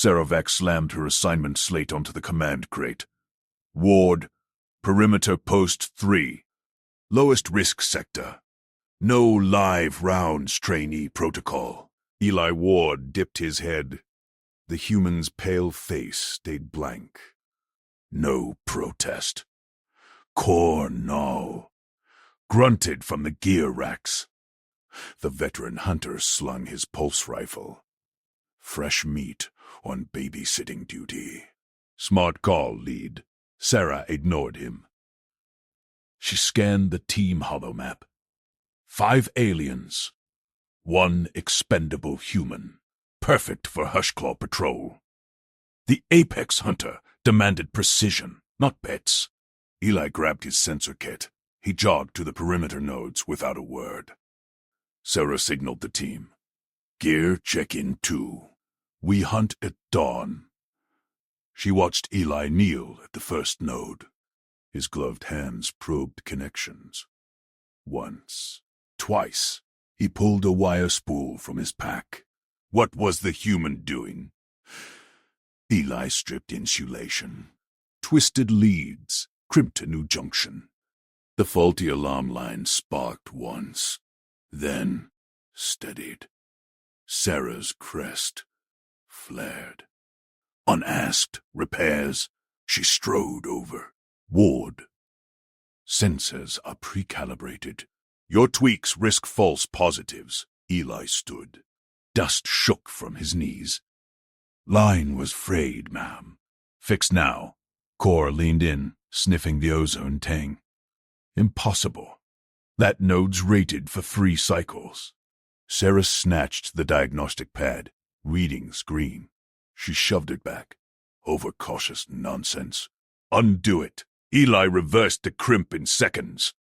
Sarah slammed her assignment slate onto the command crate. Ward, perimeter post 3. Lowest risk sector. No live rounds, trainee protocol. Eli Ward dipped his head. The human's pale face stayed blank. No protest. Core no. Grunted from the gear racks. The veteran hunter slung his pulse rifle. Fresh meat on babysitting duty. Smart call, lead. Sarah ignored him. She scanned the team holomap. 5 aliens. 1 expendable human. Perfect for Hushclaw patrol. The apex hunter demanded precision, not bets. Eli grabbed his sensor kit. He jogged to the perimeter nodes without a word. Sarah signaled the team. Gear check-in 2. We hunt at dawn. She watched Eli kneel at the first node. His gloved hands probed connections. Once, twice, he pulled a wire spool from his pack. What was the human doing? Eli stripped insulation, twisted leads, crimped a new junction. The faulty alarm line sparked once, then steadied. Sarah's crest flared. Unasked repairs, she strode over. Ward. Sensors are pre-calibrated. Your tweaks risk false positives. Eli stood. Dust shook from his knees. Line was frayed, ma'am. Fixed now. Core leaned in, sniffing the ozone tang. Impossible. That node's rated for 3 cycles. Sarah snatched the diagnostic pad. Readings green. She shoved it back. Overcautious nonsense. Undo it. Eli reversed the crimp in seconds.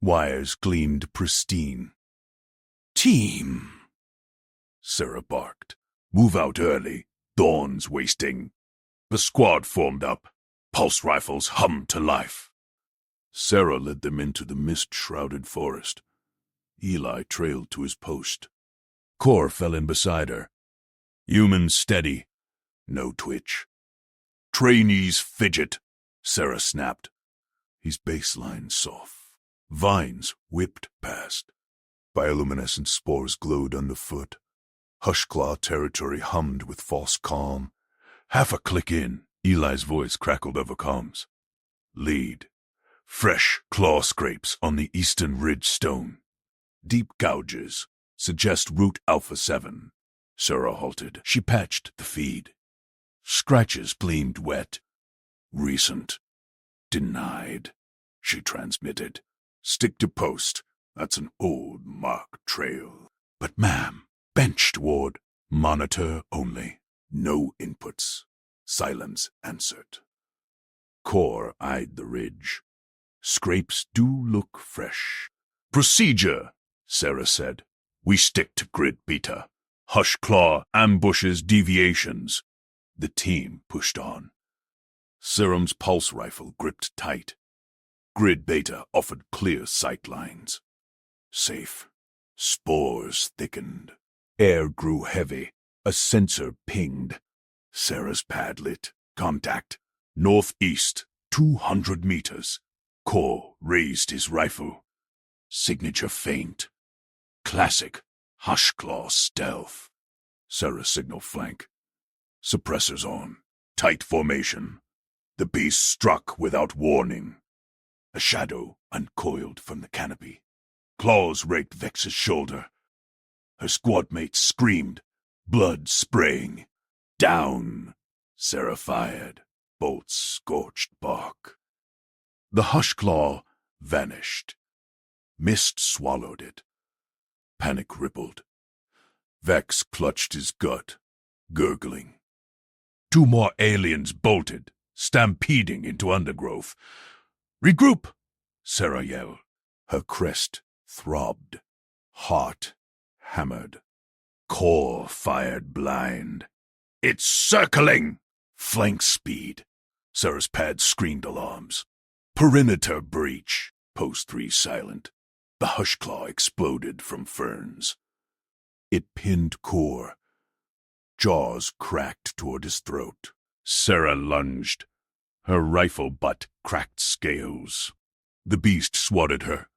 Wires gleamed pristine. Team! Sarah barked. Move out early. Dawn's wasting. The squad formed up. Pulse rifles hummed to life. Sarah led them into the mist-shrouded forest. Eli trailed to his post. Core fell in beside her. Humans steady. No twitch. Trainees fidget, Sarah snapped. His baseline soft. Vines whipped past. Bioluminescent spores glowed underfoot. Hushclaw territory hummed with false calm. Half a click in, Eli's voice crackled over comms. Lead. Fresh claw scrapes on the eastern ridge stone. Deep gouges suggest Route Alpha 7. Sarah halted. She patched the feed. Scratches gleamed wet. Recent. Denied. She transmitted. Stick to post. That's an old mark trail. But ma'am, benched Ward. Monitor only. No inputs. Silence answered. Core eyed the ridge. Scrapes do look fresh. Procedure, Sarah said. We stick to grid beta. Hushclaw ambushes deviations. The team pushed on. Serum's pulse rifle gripped tight. Grid beta offered clear sight lines. Safe. Spores thickened. Air grew heavy. A sensor pinged. Sarah's pad lit. Contact. Northeast, 200 meters. Core raised his rifle. Signature feint. Classic Hushclaw stealth. Sarah signaled flank. Suppressors on. Tight formation. The beast struck without warning. A shadow uncoiled from the canopy. Claws raked Vex's shoulder. Her squadmates screamed, blood spraying. Down! Sarah fired. Bolts scorched bark. The Hushclaw vanished. Mist swallowed it. Panic rippled. Vex clutched his gut, gurgling. 2 more aliens bolted, stampeding into undergrowth. Regroup! Sarah yelled. Her crest throbbed. Heart hammered. Core fired blind. It's circling! Flank speed. Sarah's pad screamed alarms. Perimeter breach. Post 3 silent. The Hushclaw exploded from ferns. It pinned Core. Jaws cracked toward his throat. Sarah lunged. Her rifle butt cracked scales. The beast swatted her.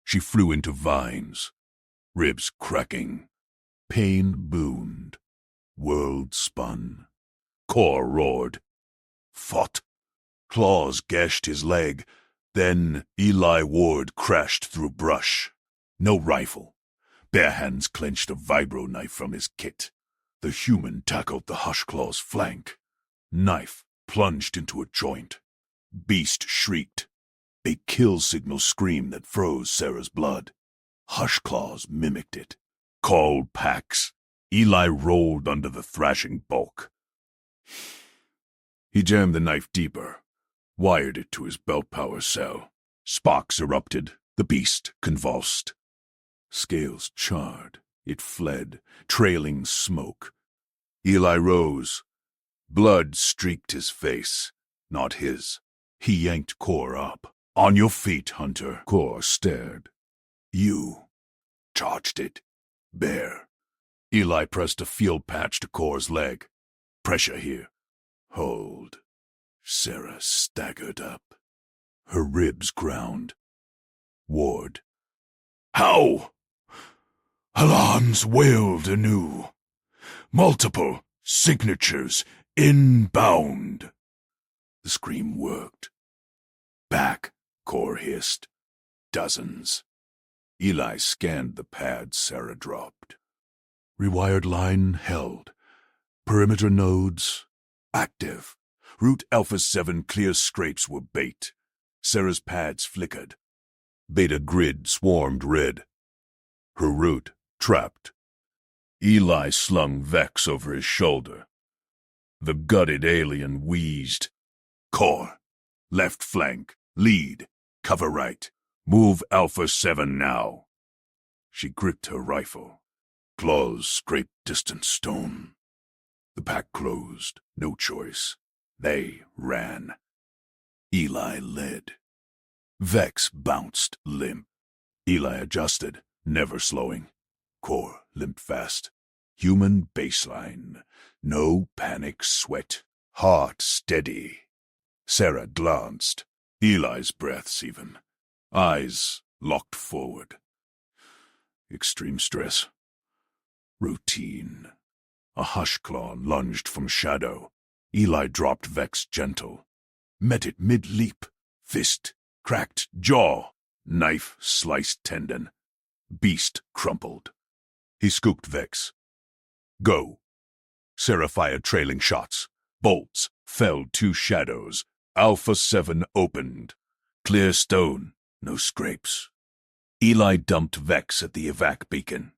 She flew into vines, ribs cracking. Pain boomed. World spun. Core roared. Fought. Claws gashed his leg. Then Eli Ward crashed through brush. No rifle. Bare hands clenched a vibro knife from his kit. The human tackled the Hushclaw's flank. Knife plunged into a joint. Beast shrieked. A kill signal scream that froze Sarah's blood. Hushclaws mimicked it. Called packs. Eli rolled under the thrashing bulk. He jammed the knife deeper, wired it to his belt power cell. Sparks erupted. The beast convulsed. Scales charred. It fled, trailing smoke. Eli rose. Blood streaked his face. Not his. He yanked Core up. On your feet, Hunter. Core stared. You. Charged it. Bare. Eli pressed a field patch to Core's leg. Pressure here. Hold. Sarah staggered up. Her ribs ground. Ward. How? Alans wailed anew. Multiple signatures inbound. The scream worked. Back, Core hissed. Dozens. Eli scanned the pad Sarah dropped. Rewired line held. Perimeter nodes active. Route Alpha 7 clear scrapes were bait. Sarah's pads flickered. Beta grid swarmed red. Her route trapped. Eli slung Vex over his shoulder. The gutted alien wheezed. Core. Left flank. Lead. Cover right. Move Alpha 7 now. She gripped her rifle. Claws scraped distant stone. The pack closed. No choice. They ran. Eli led. Vex bounced limp. Eli adjusted, never slowing. Core limped fast. Human baseline. No panic sweat. Heart steady. Sarah glanced. Eli's breaths even. Eyes locked forward. Extreme stress. Routine. A Hushclaw lunged from shadow. Eli dropped Vex gentle. Met it mid-leap. Fist. Cracked jaw. Knife sliced tendon. Beast crumpled. He scooped Vex. Go. Sarah fired trailing shots. Bolts felled two shadows. Alpha 7 opened. Clear stone. No scrapes. Eli dumped Vex at the evac beacon.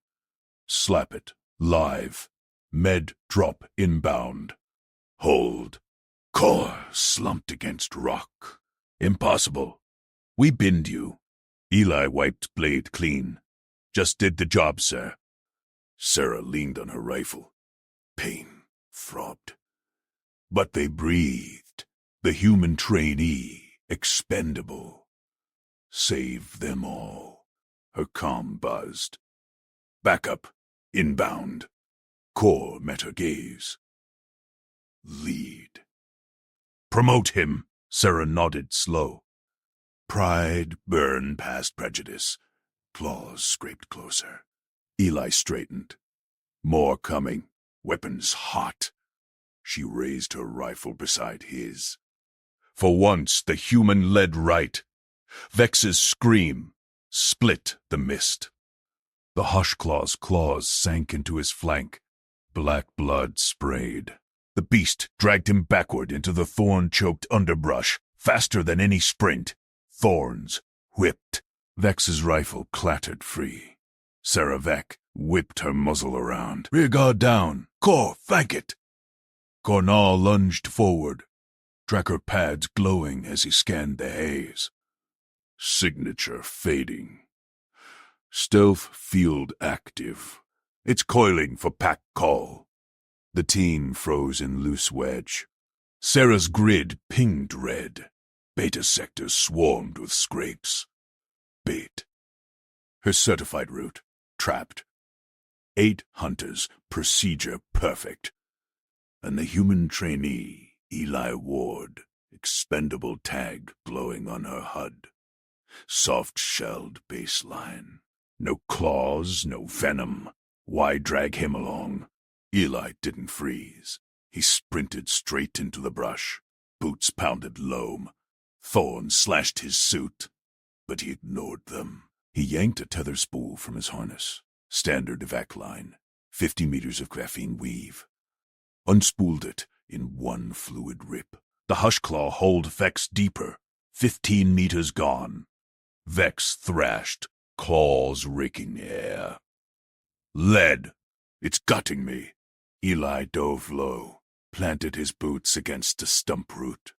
Slap it. Live. Med drop inbound. Hold. Core slumped against rock. Impossible. We binned you. Eli wiped blade clean. Just did the job, sir. Sarah leaned on her rifle. Pain throbbed. But they breathed. The human trainee, expendable. Save them all. Her calm buzzed. Backup. Inbound. Core met her gaze. Lead. Promote him. Sarah nodded slow. Pride burned past prejudice. Claws scraped closer. Eli straightened. More coming. Weapons hot. She raised her rifle beside his. For once the human led right. Vex's scream split the mist. The Hushclaw's claws sank into his flank. Black blood sprayed. The beast dragged him backward into the thorn-choked underbrush, faster than any sprint. Thorns whipped. Vex's rifle clattered free. Sarah Vex whipped her muzzle around. Rear guard down. Core, flank it. Cornall lunged forward. Tracker pads glowing as he scanned the haze. Signature fading. Stealth field active. It's coiling for pack call. The team froze in loose wedge. Sarah's grid pinged red. Beta sectors swarmed with scrapes. Bait. Her certified route trapped. 8 hunters, procedure perfect. And the human trainee, Eli Ward, expendable tag glowing on her HUD. Soft-shelled baseline. No claws, no venom. Why drag him along? Eli didn't freeze. He sprinted straight into the brush. Boots pounded loam. Thorns slashed his suit, but he ignored them. He yanked a tether spool from his harness. Standard evac line. 50 meters of graphene weave. Unspooled it in one fluid rip. The Hushclaw hauled Vex deeper. 15 meters gone. Vex thrashed, claws raking air. Lead! It's gutting me. Eli dove low, planted his boots against a stump root,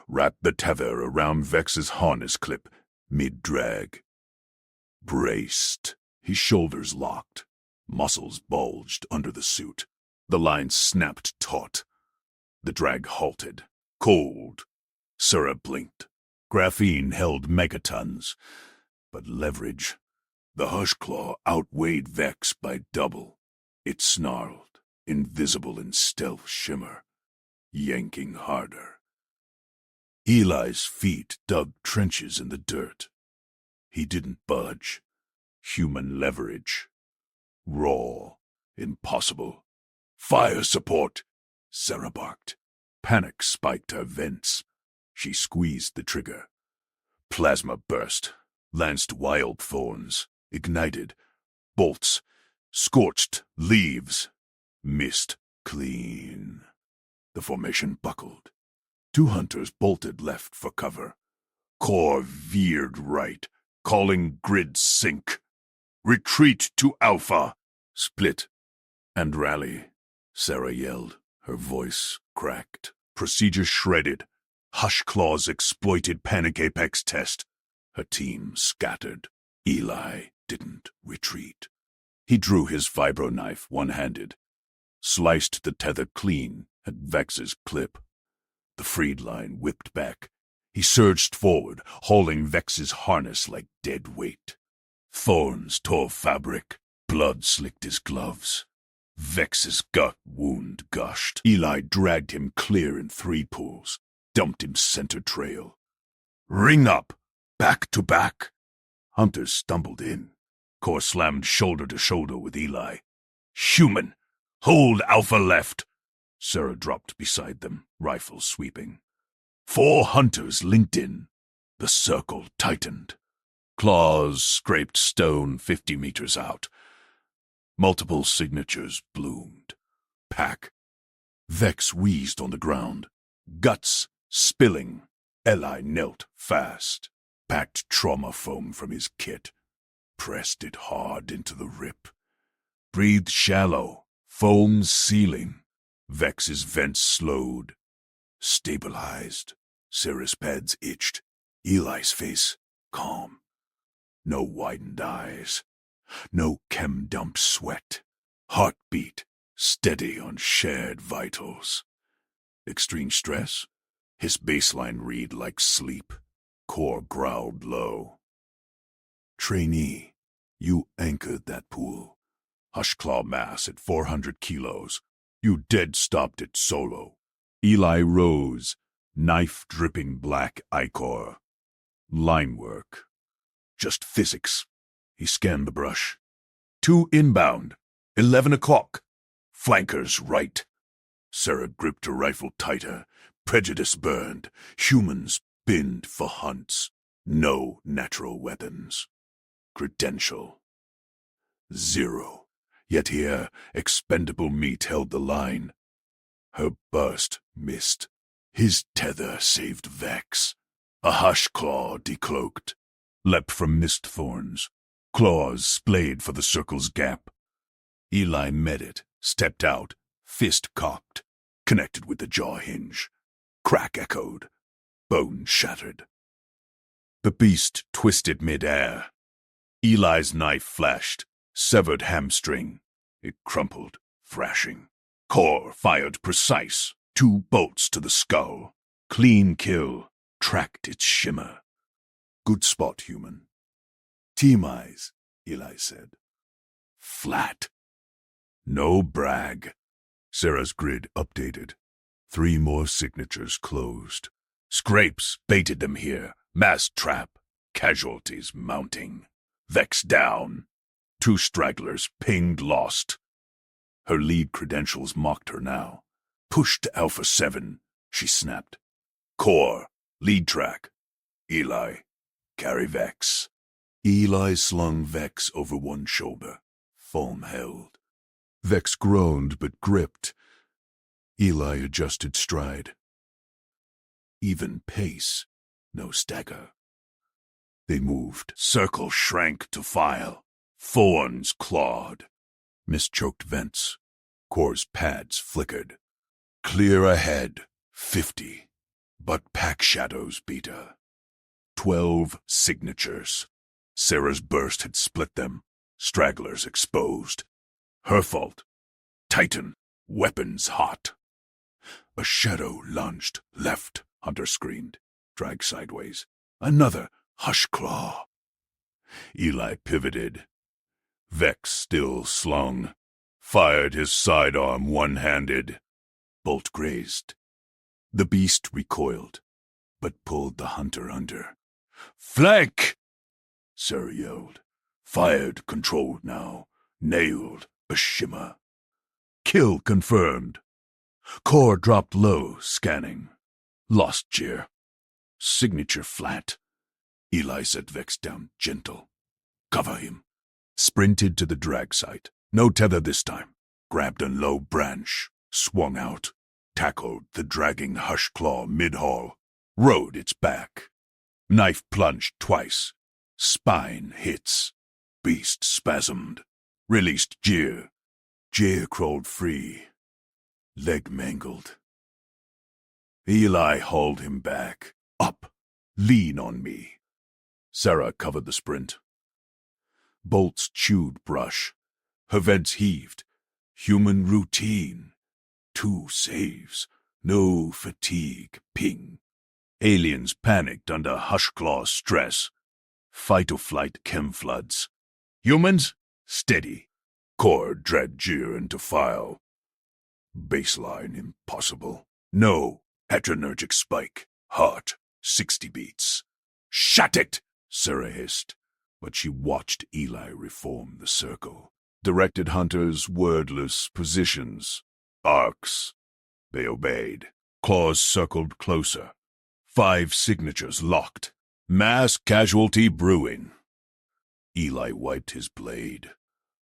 wrapped the tether around Vex's harness clip, mid-drag. Braced, his shoulders locked, muscles bulged under the suit. The line snapped taut. The drag halted, cold. Sura blinked. Graphene held megatons, but leverage. The Hushclaw outweighed Vex by double. It snarled, invisible in stealth shimmer, yanking harder. Eli's feet dug trenches in the dirt. He didn't budge. Human leverage. Raw. Impossible. Fire support! Sura barked. Panic spiked her vents. She squeezed the trigger. Plasma burst, lanced wild thorns, ignited. Bolts, scorched leaves. Missed clean. The formation buckled. 2 hunters bolted left for cover. Core veered right, calling grid sync. Retreat to Alpha! Split and rally, Sura yelled, her voice cracked. Procedure shredded. Hushclaw's exploited Panic Apex test. Her team scattered. Eli didn't retreat. He drew his vibro knife one-handed, sliced the tether clean at Vex's clip. The freed line whipped back. He surged forward, hauling Vex's harness like dead weight. Thorns tore fabric. Blood slicked his gloves. Vex's gut wound gushed. Eli dragged him clear in 3 pulls, dumped him center trail. Ring up! Back to back! Hunters stumbled in. Core slammed shoulder to shoulder with Eli. Human! Hold Alpha left! Sura dropped beside them, rifle sweeping. 4 hunters linked in. The circle tightened. Claws scraped stone 50 meters out. Multiple signatures bloomed. Pack. Vex wheezed on the ground. Guts spilling. Eli knelt fast. Packed trauma foam from his kit. Pressed it hard into the rip. Breathed shallow. Foam sealing. Vex's vents slowed. Stabilized. Sura's pads itched. Eli's face calm. No widened eyes. No chem-dump sweat. Heartbeat steady on shared vitals. Extreme stress? His baseline read like sleep. Core growled low. Trainee, you anchored that pool. Hushclaw mass at 400 kilos. You dead stopped it solo. Eli rose, knife-dripping black ichor. Line work. Just physics. He scanned the brush. 2 inbound. 11 o'clock. Flankers right. Sura gripped her rifle tighter. Prejudice burned. Humans binned for hunts. No natural weapons. Credential. 0. Yet here, expendable meat held the line. Her burst missed. His tether saved Vex. A Hushclaw decloaked. Leapt from mist thorns. Claws splayed for the circle's gap. Eli met it, stepped out, fist cocked, connected with the jaw hinge. Crack echoed. Bone shattered. The beast twisted mid-air. Eli's knife flashed, severed hamstring. It crumpled, thrashing. Core fired precise, 2 bolts to the skull. Clean kill, tracked its shimmer. Good spot, human. Team eyes, Eli said. Flat. No brag. Sarah's grid updated. 3 more signatures closed. Scrapes baited them here. Mass trap. Casualties mounting. Vex down. 2 stragglers pinged lost. Her lead credentials mocked her now. Push to Alpha 7, she snapped. Core, lead track. Eli, carry Vex. Eli slung Vex over one shoulder. Foam held. Vex groaned but gripped. Eli adjusted stride. Even pace, no stagger. They moved. Circle shrank to file. Thorns clawed. Mischoked vents. Core's pads flickered. Clear ahead, 50. But pack shadows beat her. 12 signatures. Sarah's burst had split them. Stragglers exposed. Her fault. Titan, weapons hot. A shadow lunged. Left, Hunter screamed. Dragged sideways. Another hush claw. Eli pivoted. Vex still slung. Fired his sidearm one-handed. Bolt grazed. The beast recoiled, but pulled the hunter under. Flank! Sarah yelled. Fired, controlled now. Nailed, a shimmer. Kill confirmed. Core dropped low, scanning. Lost Cheer. Signature flat. Eli set Vex down gentle. Cover him. Sprinted to the drag site. No tether this time. Grabbed a low branch. Swung out. Tackled the dragging hush claw mid-haul. Rode its back. Knife plunged twice. Spine hits. Beast spasmed. Released Jeer. Jeer crawled free. Leg mangled. Eli hauled him back. Up. Lean on me. Sarah covered the sprint. Bolts chewed brush. Her vents heaved. Human routine. 2 saves. No fatigue. Ping. Aliens panicked under hush-claw stress. Fight-or-flight chem floods. Humans? Steady. Core dread Jeer into file. Baseline impossible. No. Adrenergic spike. Heart. 60 beats. Shut it! Sarah hissed. But she watched Eli reform the circle. Directed hunters' wordless positions. Arcs. They obeyed. Claws circled closer. 5 signatures locked. Mass casualty brewing. Eli wiped his blade.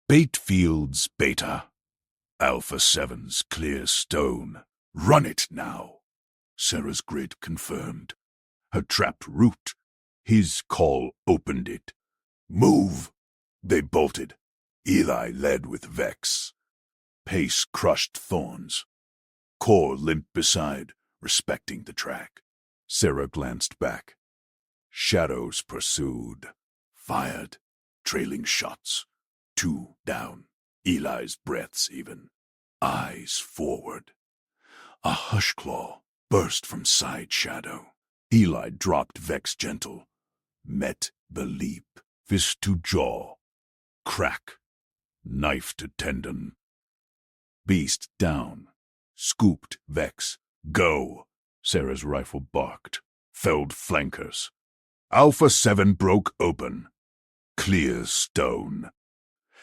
Bait fields beta. Alpha 7's clear stone. Run it now. Sarah's grid confirmed. Her trapped route. His call opened it. Move! They bolted. Eli led with Vex. Pace crushed thorns. Core limped beside, respecting the track. Sarah glanced back. Shadows pursued. Fired. Trailing shots. 2 down. Eli's breaths even. Eyes forward. A hush claw burst from side shadow. Eli dropped Vex gentle. Met the leap. Fist to jaw. Crack. Knife to tendon. Beast down. Scooped Vex. Go. Sarah's rifle barked. Felled flankers. Alpha 7 broke open. Clear stone.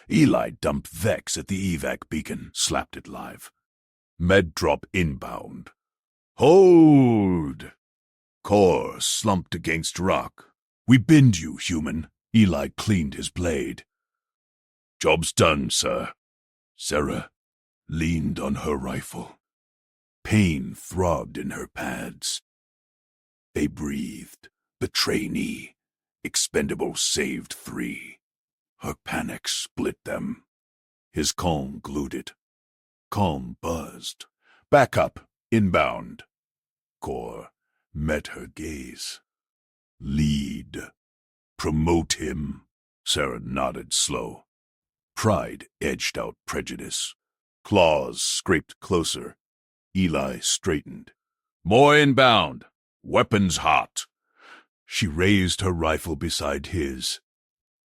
Eli dumped Vex at the evac beacon. Slapped it live. Med drop inbound. Hold! Core slumped against rock. We bind you, human. Eli cleaned his blade. Job's done, sir. Sarah leaned on her rifle. Pain throbbed in her pads. They breathed. The trainee. Expendable saved 3. Her panic split them. His calm glued it. Calm buzzed. Back up. Inbound. Core met her gaze. Lead. Promote him. Sarah nodded slow. Pride edged out prejudice. Claws scraped closer. Eli straightened. More inbound. Weapons hot. She raised her rifle beside his.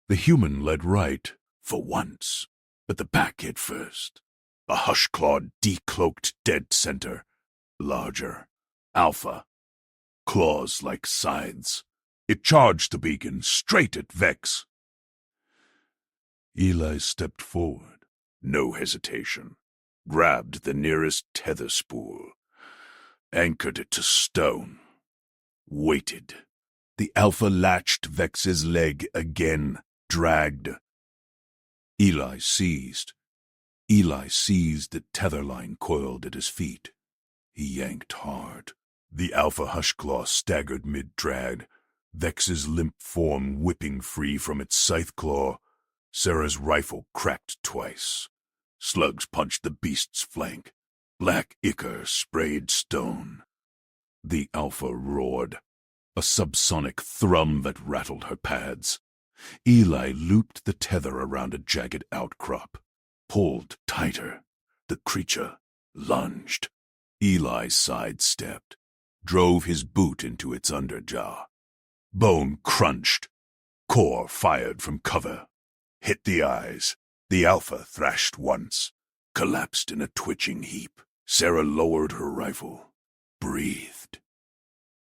The human led right, for once. But the pack hit first. A hush-clawed, decloaked dead center. Larger. Alpha. Claws like scythes. It charged the beacon straight at Vex. Eli stepped forward. No hesitation. Grabbed the nearest tether spool. Anchored it to stone. Waited. The Alpha latched Vex's leg again. Dragged. Eli seized. Eli seized the tether line coiled at his feet. He yanked hard. The Alpha Hushclaw staggered mid-drag, Vex's limp form whipping free from its scythe claw. Sarah's rifle cracked twice. Slugs punched the beast's flank. Black ichor sprayed stone. The Alpha roared, a subsonic thrum that rattled her pads. Eli looped the tether around a jagged outcrop, pulled tighter. The creature lunged. Eli sidestepped, drove his boot into its underjaw. Bone crunched. Core fired from cover. Hit the eyes. The Alpha thrashed once, collapsed in a twitching heap. Sarah lowered her rifle, breathed.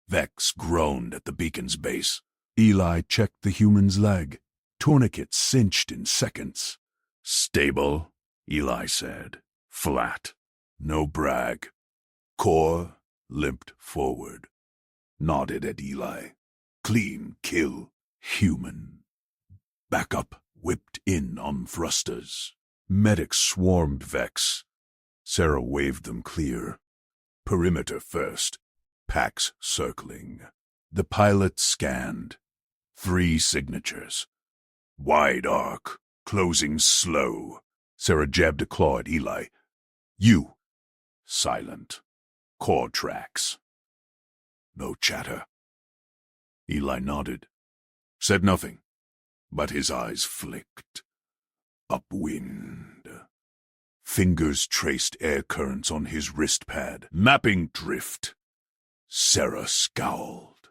Vex groaned at the beacon's base. Eli checked the human's leg. Tourniquet cinched in seconds. Stable, Eli said. Flat. No brag. Core limped forward. Nodded at Eli. Clean kill. Human. Backup whipped in on thrusters. Medics swarmed Vex. Sarah waved them clear. Perimeter first. Packs circling. The pilot scanned. 3 signatures. Wide arc. Closing slow. Sarah jabbed a claw at Eli. You. Silent. Core tracks. No chatter. Eli nodded. Said nothing, but his eyes flicked. Upwind. Fingers traced air currents on his wrist pad, mapping drift. Sarah scowled.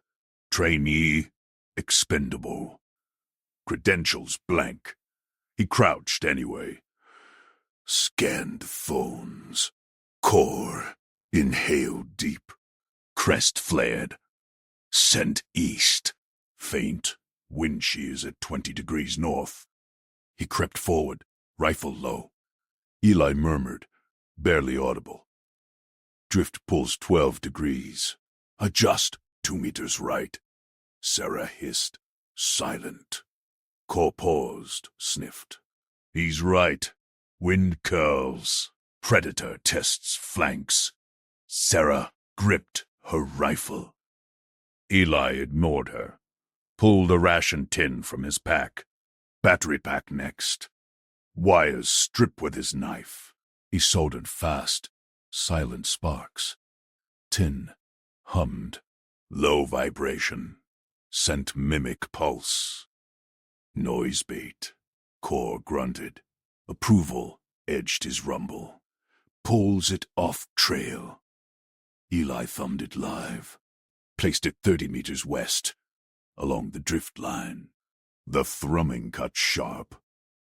Trainee, expendable. Credentials blank. He crouched anyway. Scanned phones. Core. Inhaled deep. Crest flared. Sent east. Faint. Wind shears at 20 degrees north. He crept forward, rifle low. Eli murmured, barely audible. Drift pulls 12 degrees. Adjust 2 meters right. Sarah hissed, silent. Core paused, sniffed. He's right. Wind curls. Predator tests flanks. Sarah gripped her rifle. Eli ignored her. Pulled a ration tin from his pack. Battery pack next. Wires strip with his knife. He soldered fast. Silent sparks. Tin hummed. Low vibration. Sent mimic pulse. Noise bait. Core grunted. Approval edged his rumble. Pulls it off trail. Eli thumbed it live. Placed it 30 meters west. Along the drift line. The thrumming cut sharp.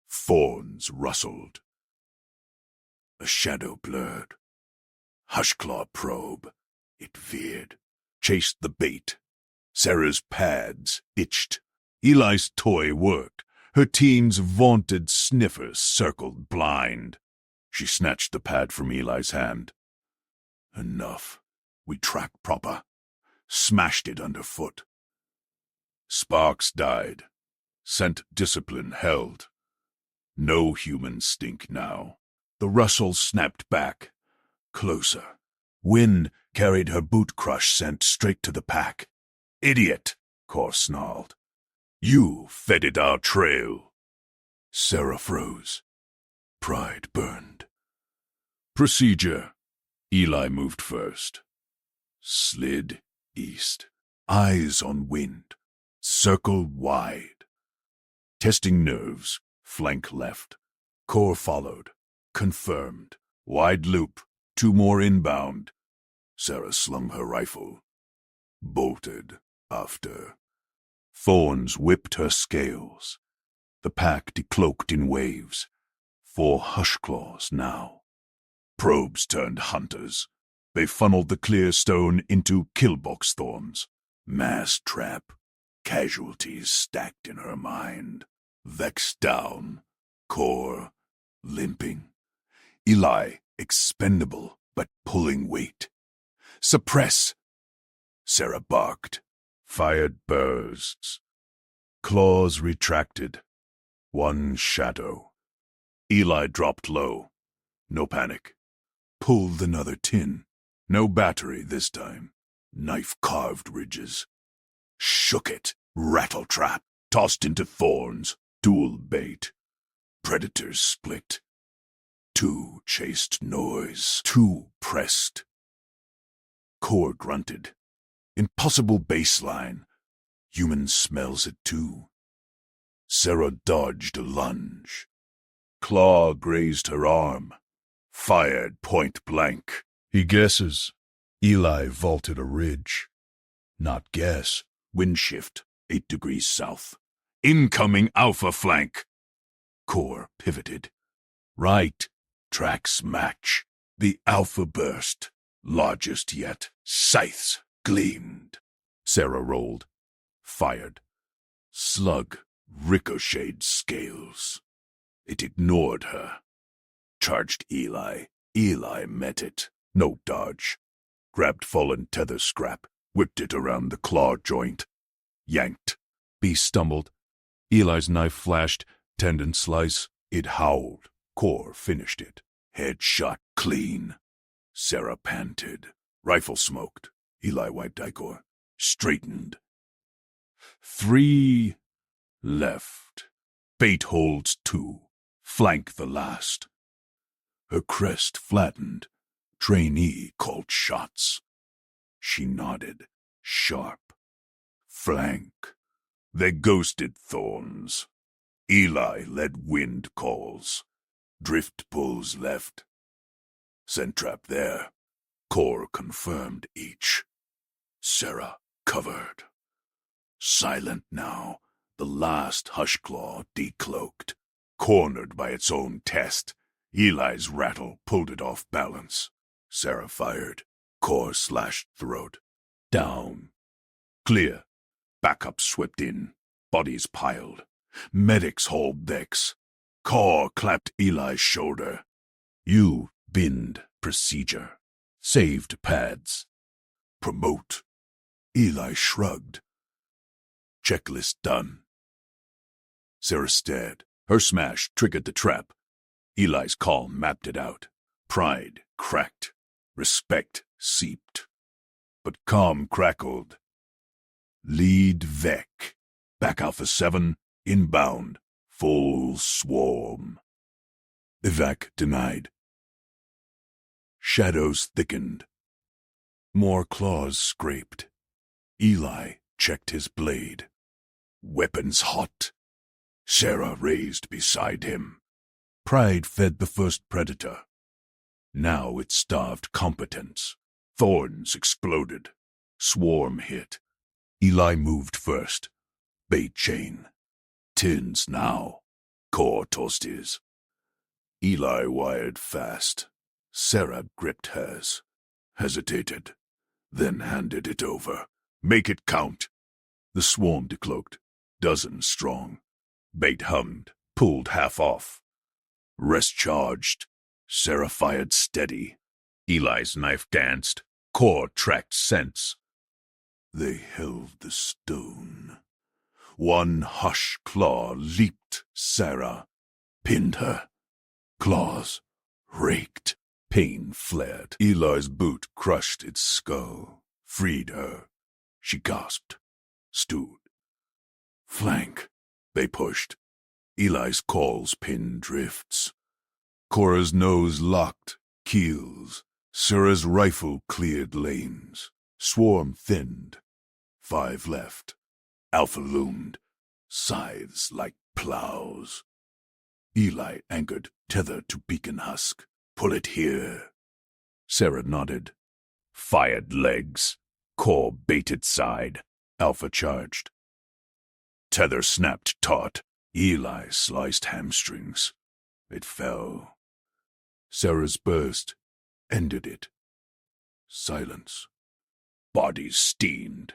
Thorns rustled. A shadow blurred. Hushclaw probe. It veered. Chased the bait. Sarah's pads itched. Eli's toy worked. Her team's vaunted sniffer circled blind. She snatched the pad from Eli's hand. Enough. We track proper. Smashed it underfoot. Sparks died. Scent discipline held. No human stink now. The rustle snapped back. Closer. Wind carried her boot crush scent straight to the pack. Idiot, Core snarled. You fed it our trail. Sarah froze. Pride burned. Procedure. Eli moved first. Slid east. Eyes on wind. Circle wide. Testing nerves. Flank left. Core followed. Confirmed. Wide loop. 2 more inbound. Sarah slung her rifle. Bolted after. Thorns whipped her scales. The pack decloaked in waves. 4 hush claws now. Probes turned hunters. They funneled the clear stone into killbox thorns. Mass trap. Casualties stacked in her mind. Vex down. Core limping. Eli expendable, but pulling weight. Suppress! Sarah barked. Fired bursts. Claws retracted. One shadow. Eli dropped low. No panic. Pulled another tin. No battery this time. Knife-carved ridges. Shook it. Rattle trap. Tossed into thorns. Dual bait. Predators split. 2 chased noise. 2 pressed. Core grunted. Impossible baseline. Human smells it too. Sarah dodged a lunge. Claw grazed her arm. Fired point blank. He guesses. Eli vaulted a ridge. Not guess. Wind shift. 8 degrees south. Incoming alpha flank. Core pivoted. Right. Tracks match. The alpha burst. Largest yet. Scythes gleamed. Sarah rolled. Fired. Slug ricocheted scales. It ignored her. Charged Eli. Eli met it. No dodge. Grabbed fallen tether scrap. Whipped it around the claw joint. Yanked. Beast stumbled. Eli's knife flashed. Tendon slice. It howled. Core finished it. Head shot clean. Sarah panted. Rifle smoked. Eli wiped Icor. Straightened. 3 left. Bait holds 2. Flank the last. Her crest flattened. Trainee called shots. She nodded. Sharp. Flank. They ghosted thorns. Eli led wind calls. Drift pulls left. Scent trap there. Core confirmed each. Sarah covered. Silent now. The last hushclaw decloaked. Cornered by its own test. Eli's rattle pulled it off balance. Sarah fired. Core slashed throat. Down. Clear. Backup swept in. Bodies piled. Medics hauled decks. Core clapped Eli's shoulder. You binned procedure. Saved pads. Promote. Eli shrugged. Checklist done. Sarah stared. Her smash triggered the trap. Eli's call mapped it out. Pride cracked. Respect seeped. But calm crackled. Lead Vec. Back Alpha 7. Inbound. Full swarm. Evac denied. Shadows thickened. More claws scraped. Eli checked his blade. Weapons hot. Sarah raised beside him. Pride fed the first predator. Now it starved competence. Thorns exploded. Swarm hit. Eli moved first. Bait chain. Tins now. Core tossed his. Eli wired fast. Sarah gripped hers. Hesitated. Then handed it over. Make it count. The swarm decloaked. Dozen strong. Bait hummed. Pulled half off. Rest charged. Sarah fired steady. Eli's knife danced. Core tracked scents. They held the stone. One hush claw leaped Sarah. Pinned her. Claws raked. Pain flared. Eli's boot crushed its skull. Freed her. She gasped. Stood. Flank. They pushed. Eli's calls pinned drifts. Cora's nose locked. Keels. Sarah's rifle cleared lanes. Swarm thinned. 5 left. Alpha loomed. Scythes like plows. Eli anchored, tether to beacon husk. Pull it here. Sarah nodded. Fired legs. Core baited side. Alpha charged. Tether snapped taut. Eli sliced hamstrings. It fell. Sarah's burst ended it. Silence. Bodies steamed.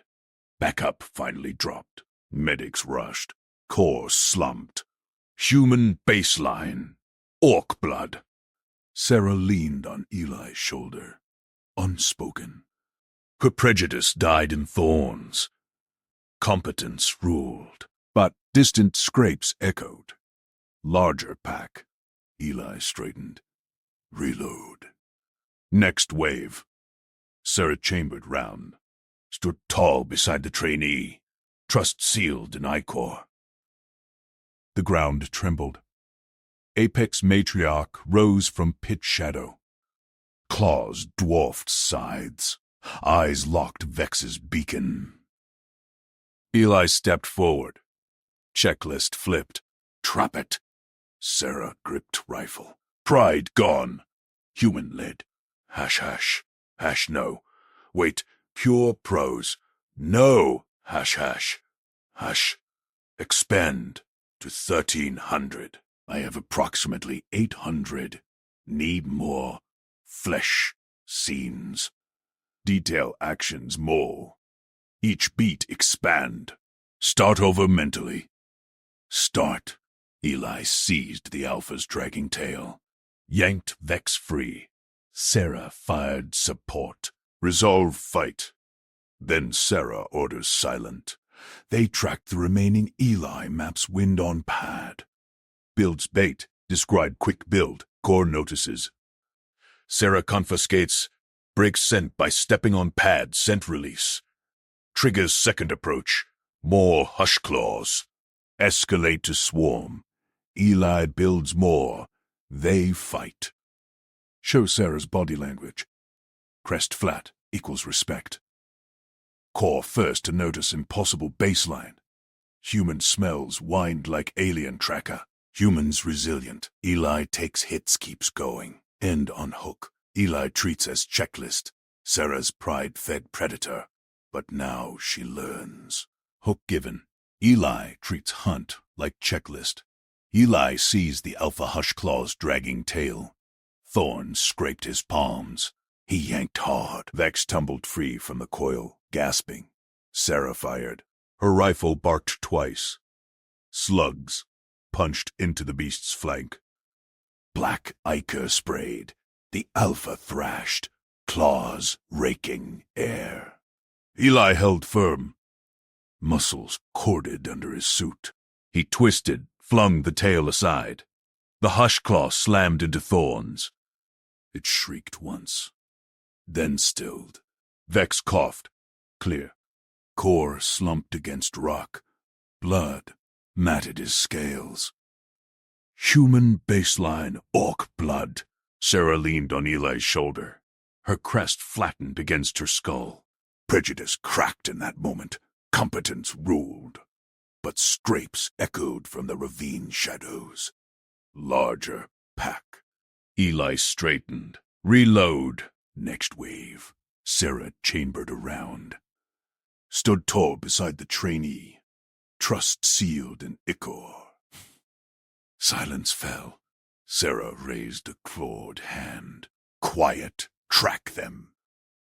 Backup finally dropped. Medics rushed. Core slumped. Human baseline. Orc blood. Sarah leaned on Eli's shoulder. Unspoken. Her prejudice died in thorns. Competence ruled. But distant scrapes echoed. Larger pack. Eli straightened. Reload. Next wave. Sarah chambered round. Stood tall beside the trainee. Trust sealed in Icor. The ground trembled. Apex matriarch rose from pit shadow. Claws dwarfed sides. Eyes locked Vex's beacon. Eli stepped forward. Checklist flipped. Trap it. Sarah gripped rifle. Pride gone. Human-led. Hash hash. Hash no. Wait. Pure prose. No. Hash hash. Hash. Expand to 1,300. I have approximately 800. Need more. Flesh. Scenes. Detail actions more. Each beat expand. Start over mentally. Start. Eli seized the Alpha's dragging tail. Yanked Vex free. Sarah fired support. Resolve fight. Then Sarah orders silent. They track the remaining Eli maps wind on pad. Builds bait. Describe quick build. Core notices. Sarah confiscates. Breaks scent by stepping on pad. Scent release. Triggers second approach. More hush claws. Escalate to swarm. Eli builds more. They fight. Show Sarah's body language. Crest flat equals respect. Core first to notice impossible baseline. Human smells whined like alien tracker. Humans resilient. Eli takes hits, keeps going. End on hook. Eli treats as checklist. Sarah's pride-fed predator. But now she learns. Hook given. Eli treats hunt like checklist. Eli sees the Alpha Hush Claw's dragging tail. Thorns scraped his palms. He yanked hard. Vex tumbled free from the coil, gasping. Sarah fired. Her rifle barked twice. Slugs punched into the beast's flank. Black ichor sprayed. The Alpha thrashed, claws raking air. Eli held firm. Muscles corded under his suit. He twisted, flung the tail aside. The hush claw slammed into thorns. It shrieked once, then stilled. Vex coughed. Clear. Core slumped against rock. Blood matted his scales. Human baseline orc blood. Sarah leaned on Eli's shoulder. Her crest flattened against her skull. Prejudice cracked in that moment. Competence ruled. But scrapes echoed from the ravine shadows. Larger pack. Eli straightened. Reload. Next wave. Sarah chambered around. Stood tall beside the trainee. Trust sealed in ichor. Silence fell. Sarah raised a clawed hand. Quiet. Track them.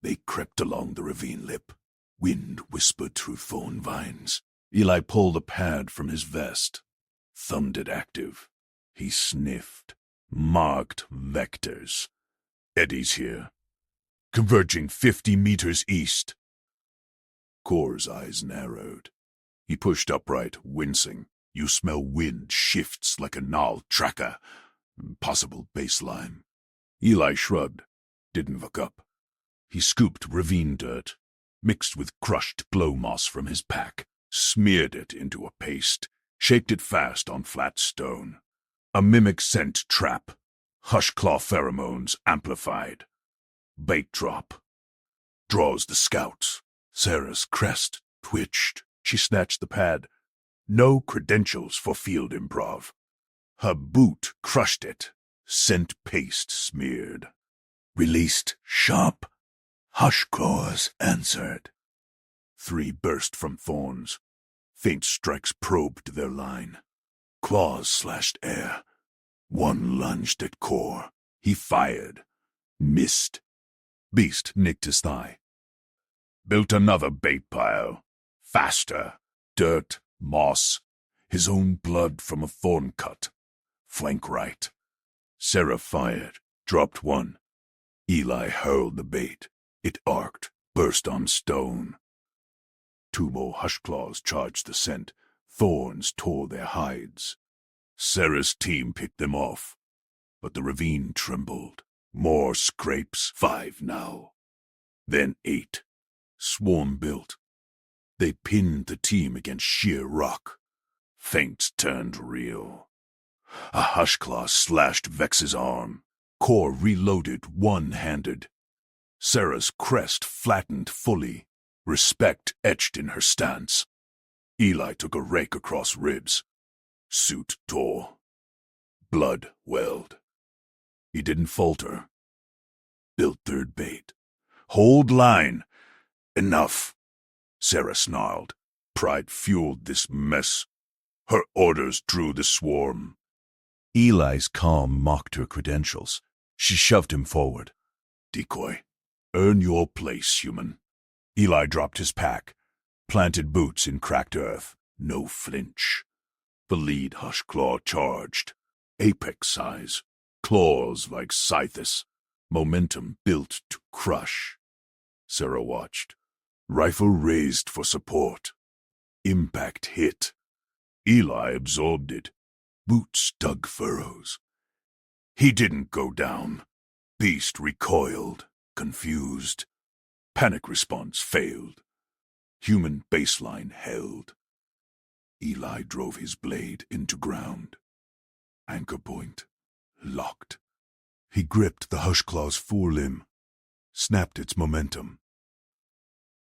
They crept along the ravine lip. Wind whispered through thorn vines. Eli pulled a pad from his vest. Thumbed it active. He sniffed. Marked vectors. Eddies here. Converging 50 meters east. Core's eyes narrowed. He pushed upright, wincing. You smell wind shifts like a null tracker. Possible baseline. Eli shrugged. Didn't look up. He scooped ravine dirt, mixed with crushed glow moss from his pack, smeared it into a paste, shaped it fast on flat stone. A mimic scent trap. Hush claw pheromones amplified. Bait drop. Draws the scouts. Sarah's crest twitched. She snatched the pad. No credentials for field improv. Her boot crushed it. Scent paste smeared. Released sharp. Hush claws answered. 3 burst from thorns. Faint strikes probed their line. Claws slashed air. One lunged at Core. He fired. Missed. Beast nicked his thigh. Built another bait pile. Faster. Dirt, moss. His own blood from a thorn cut. Flank right. Sarah fired. Dropped one. Eli hurled the bait. It arced. Burst on stone. Two more hushclaws charged the scent. Thorns tore their hides. Sarah's team picked them off. But the ravine trembled. More scrapes. 5 now. Then 8. Swarm built. They pinned the team against sheer rock. Feints turned real. A hushclaw slashed Vex's arm. Core reloaded one-handed. Sarah's crest flattened fully. Respect etched in her stance. Eli took a rake across ribs. Suit tore. Blood welled. He didn't falter. Built third bait. Hold line. Enough. Sarah snarled. Pride fueled this mess. Her orders drew the swarm. Eli's calm mocked her credentials. She shoved him forward. Decoy. Earn your place, human. Eli dropped his pack. Planted boots in cracked earth. No flinch. The lead hushclaw charged. Apex size. Claws like scythes. Momentum built to crush. Sarah watched. Rifle raised for support. Impact hit. Eli absorbed it. Boots dug furrows. He didn't go down. Beast recoiled, confused. Panic response failed. Human baseline held. Eli drove his blade into ground. Anchor point. Locked. He gripped the hushclaw's forelimb. Snapped its momentum.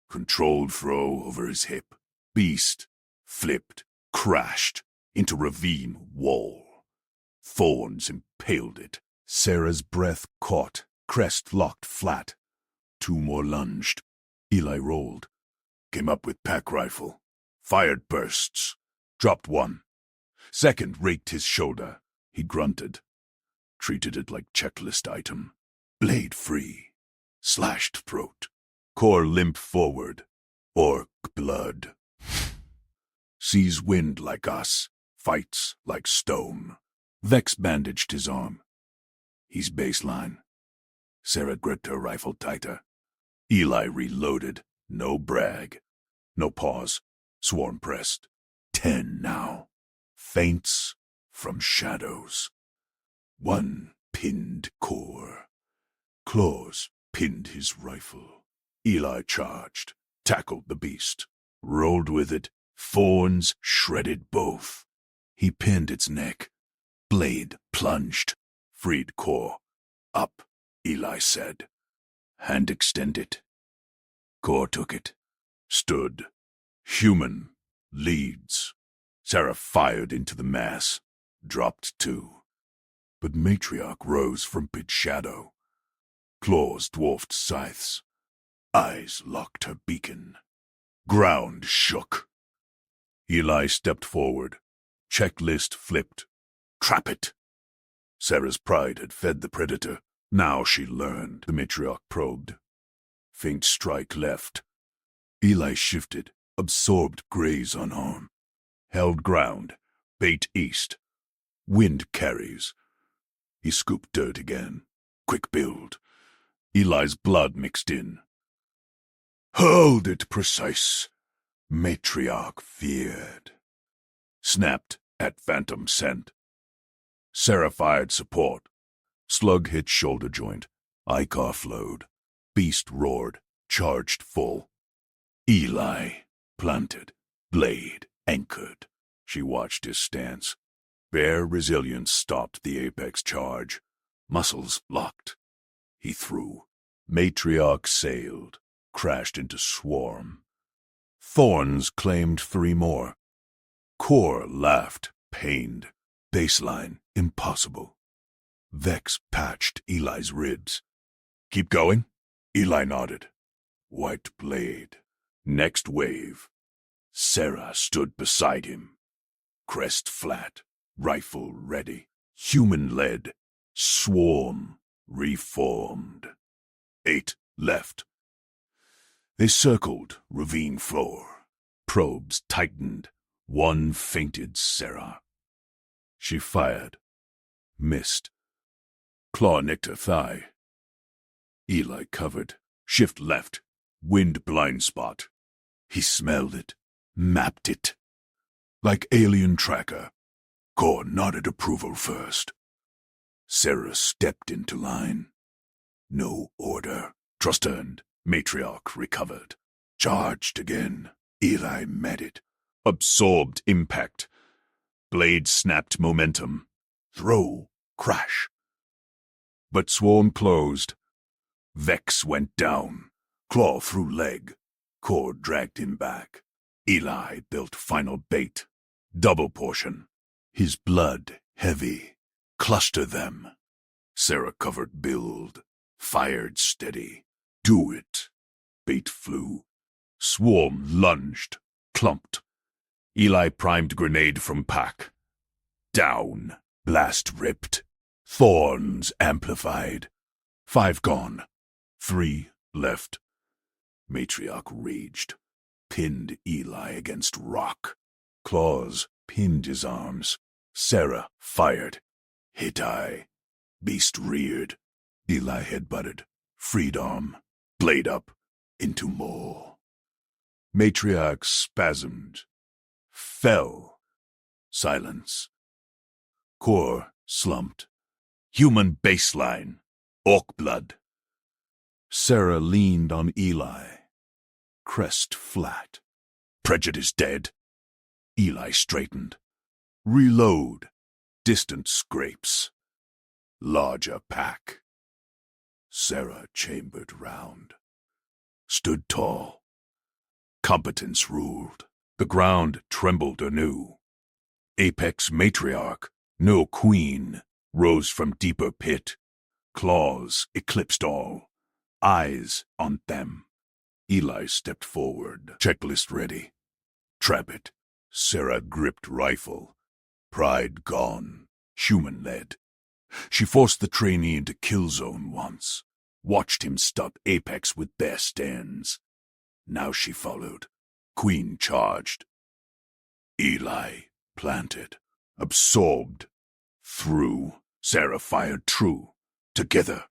Controlled throw over his hip. Beast. Flipped. Crashed. Into ravine wall. Thorns impaled it. Sarah's breath caught. Crest locked flat. 2 more lunged. Eli rolled. Came up with pack rifle. Fired bursts. Dropped one. Second raked his shoulder. He grunted. Treated it like checklist item. Blade free. Slashed throat. Core limp forward. Orc blood. Sees wind like us. Fights like stone. Vex bandaged his arm. He's baseline. Sarah gripped her rifle tighter. Eli reloaded. No brag. No pause. Swarm pressed. 10 now. Feints from shadows. 1 pinned Core. Claws pinned his rifle. Eli charged. Tackled the beast. Rolled with it. Thorns shredded both. He pinned its neck. Blade plunged. Freed Core. Up, Eli said. Hand extended. Core took it. Stood. Human. Leads. Sarah fired into the mass. Dropped 2. But Matriarch rose from pit shadow. Claws dwarfed scythes. Eyes locked her beacon. Ground shook. Eli stepped forward. Checklist flipped. Trap it. Sarah's pride had fed the predator. Now she learned. The matriarch probed. Faint strike left. Eli shifted. Absorbed graze on arm. Held ground. Bait east. Wind carries. He scooped dirt again. Quick build. Eli's blood mixed in. Hold it precise. Matriarch feared. Snapped at phantom scent. Sarah fired support. Slug hit shoulder joint. Icar flowed. Beast roared. Charged full. Eli planted. Blade anchored. She watched his stance. Bare resilience stopped the apex charge. Muscles locked. He threw. Matriarch sailed. Crashed into swarm. Thorns claimed 3 more. Core laughed, pained. Baseline, impossible. Vex patched Eli's ribs. Keep going? Eli nodded. White blade. Next wave. Sarah stood beside him. Crest flat, rifle ready. Human-led. Swarm. Reformed. 8 left. They circled ravine floor. Probes tightened. One fainted Sarah. She fired. Missed. Claw nicked her thigh. Eli covered. Shift left. Wind blind spot. He smelled it. Mapped it. Like alien tracker. Core nodded approval first. Sarah stepped into line. No order. Trust earned. Matriarch recovered. Charged again. Eli met it. Absorbed impact. Blade snapped momentum. Throw. Crash. But swarm closed. Vex went down. Claw through leg. Core dragged him back. Eli built final bait. Double portion. His blood heavy. Cluster them. Sarah covered build. Fired steady. Do it. Bait flew. Swarm lunged. Clumped. Eli primed grenade from pack. Down. Blast ripped. Thorns amplified. 5 gone. 3 left. Matriarch raged. Pinned Eli against rock. Claws pinned his arms. Sarah fired. Hit eye. Beast reared. Eli headbutted. Freed arm. Blade up. Into more. Matriarch spasmed. Fell. Silence. Core slumped. Human baseline. Orc blood. Sarah leaned on Eli. Crest flat. Prejudice dead. Eli straightened. Reload. Distant scrapes. Larger pack. Sarah chambered round. Stood tall. Competence ruled. The ground trembled anew. Apex matriarch, no queen, rose from deeper pit. Claws eclipsed all. Eyes on them. Eli stepped forward. Checklist ready. Trap it. Sarah gripped rifle. Pride gone. Human-led. She forced the trainee into kill zone once. Watched him stop Apex with bare stands. Now she followed. Queen charged. Eli planted. Absorbed. Through. Sarah fired true. Together.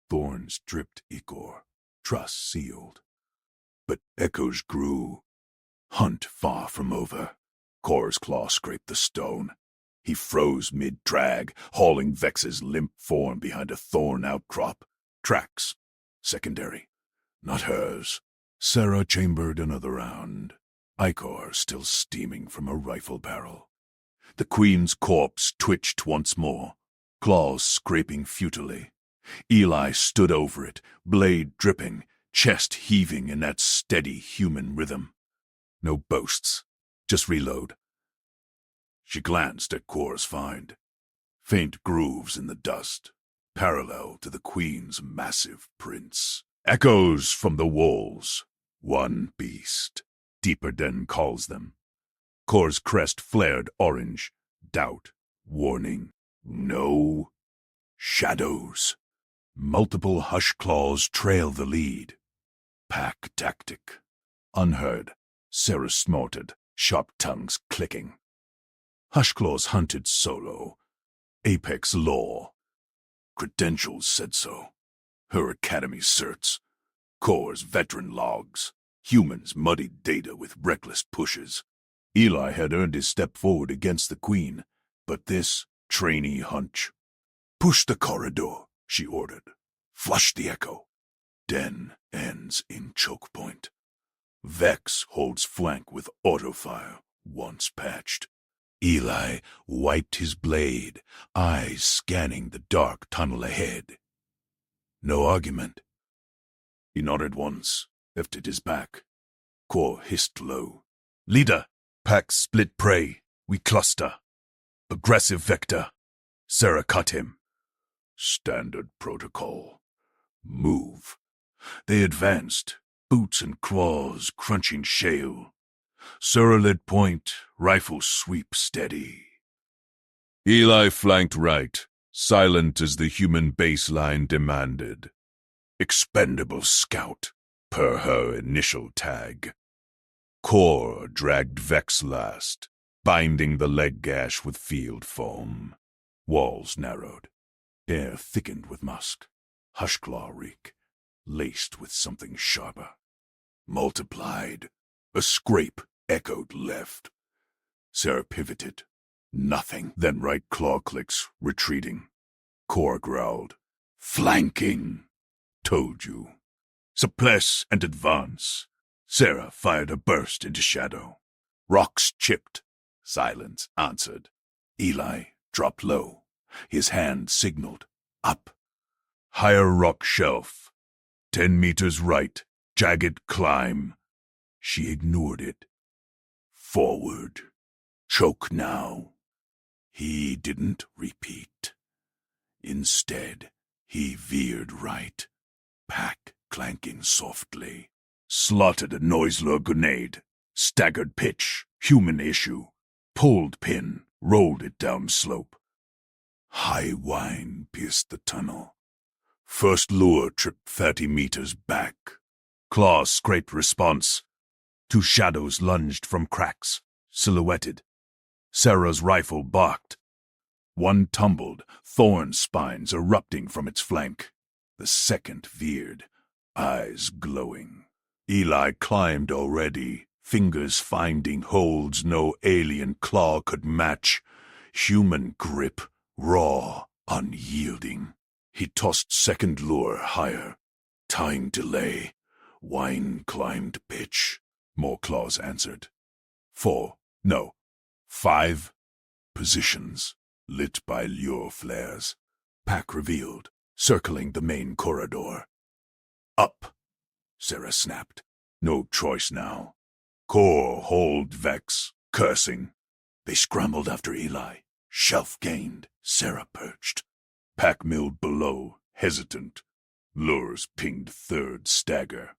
Thorns dripped Igor. Trust sealed. But echoes grew. Hunt far from over. Core's claw scraped the stone. He froze mid-drag, hauling Vex's limp form behind a thorn outcrop. Tracks. Secondary. Not hers. Sarah chambered another round. Ichor still steaming from a rifle barrel. The queen's corpse twitched once more, claws scraping futilely. Eli stood over it, blade dripping, chest heaving in that steady human rhythm. No boasts, just reload. She glanced at Core's find. Faint grooves in the dust, parallel to the queen's massive prints. Echoes from the walls. One beast. Deeper Den calls them. Core's crest flared orange. Doubt. Warning. No. Shadows. Multiple hush claws trail the lead. Pack tactic. Unheard. Sarah snorted, sharp tongues clicking. Hush claws hunted solo. Apex law. Credentials said so. Her academy certs. Core's veteran logs. Humans muddied data with reckless pushes. Eli had earned his step forward against the queen, but this trainee hunch. Push the corridor, she ordered. Flush the echo. Den ends in choke point. Vex holds flank with autofire, once patched. Eli wiped his blade, eyes scanning the dark tunnel ahead. No argument. He nodded once, lifted his back. Core hissed low. Leader, pack split prey. We cluster. Aggressive vector. Sarah cut him. Standard protocol. Move. They advanced, boots and claws crunching shale. Sarah led point, rifle sweep steady. Eli flanked right, silent as the human baseline demanded. Expendable scout, per her initial tag. Core dragged Vex last, binding the leg gash with field foam. Walls narrowed. Air thickened with musk. Hushclaw reek, laced with something sharper. Multiplied. A scrape echoed left. Sarah pivoted. Nothing. Then right claw clicks, retreating. Core growled. Flanking. Told you. Suppress and advance. Sarah fired a burst into shadow. Rocks chipped. Silence answered. Eli dropped low. His hand signaled. Up. Higher rock shelf. 10 meters right. Jagged climb. She ignored it. Forward. Choke now. He didn't repeat. Instead, he veered right. Pack clanking softly. Slotted a Noisler grenade. Staggered pitch. Human issue. Pulled pin. Rolled it down slope. High whine pierced the tunnel. First lure tripped 30 meters back. Claws scraped response. Two shadows lunged from cracks, silhouetted. Sarah's rifle barked. One tumbled, thorn spines erupting from its flank. The second veered, eyes glowing. Eli climbed already, fingers finding holds no alien claw could match. Human grip, raw, unyielding. He tossed second lure higher. Time delay. Wine climbed pitch. More claws answered. 4, no, 5 positions, lit by lure flares. Pack revealed, circling the main corridor. Up, Sarah snapped. No choice now. Core hauled Vex, cursing. They scrambled after Eli. Shelf gained. Sarah perched. Pack milled below, hesitant. Lures pinged third stagger.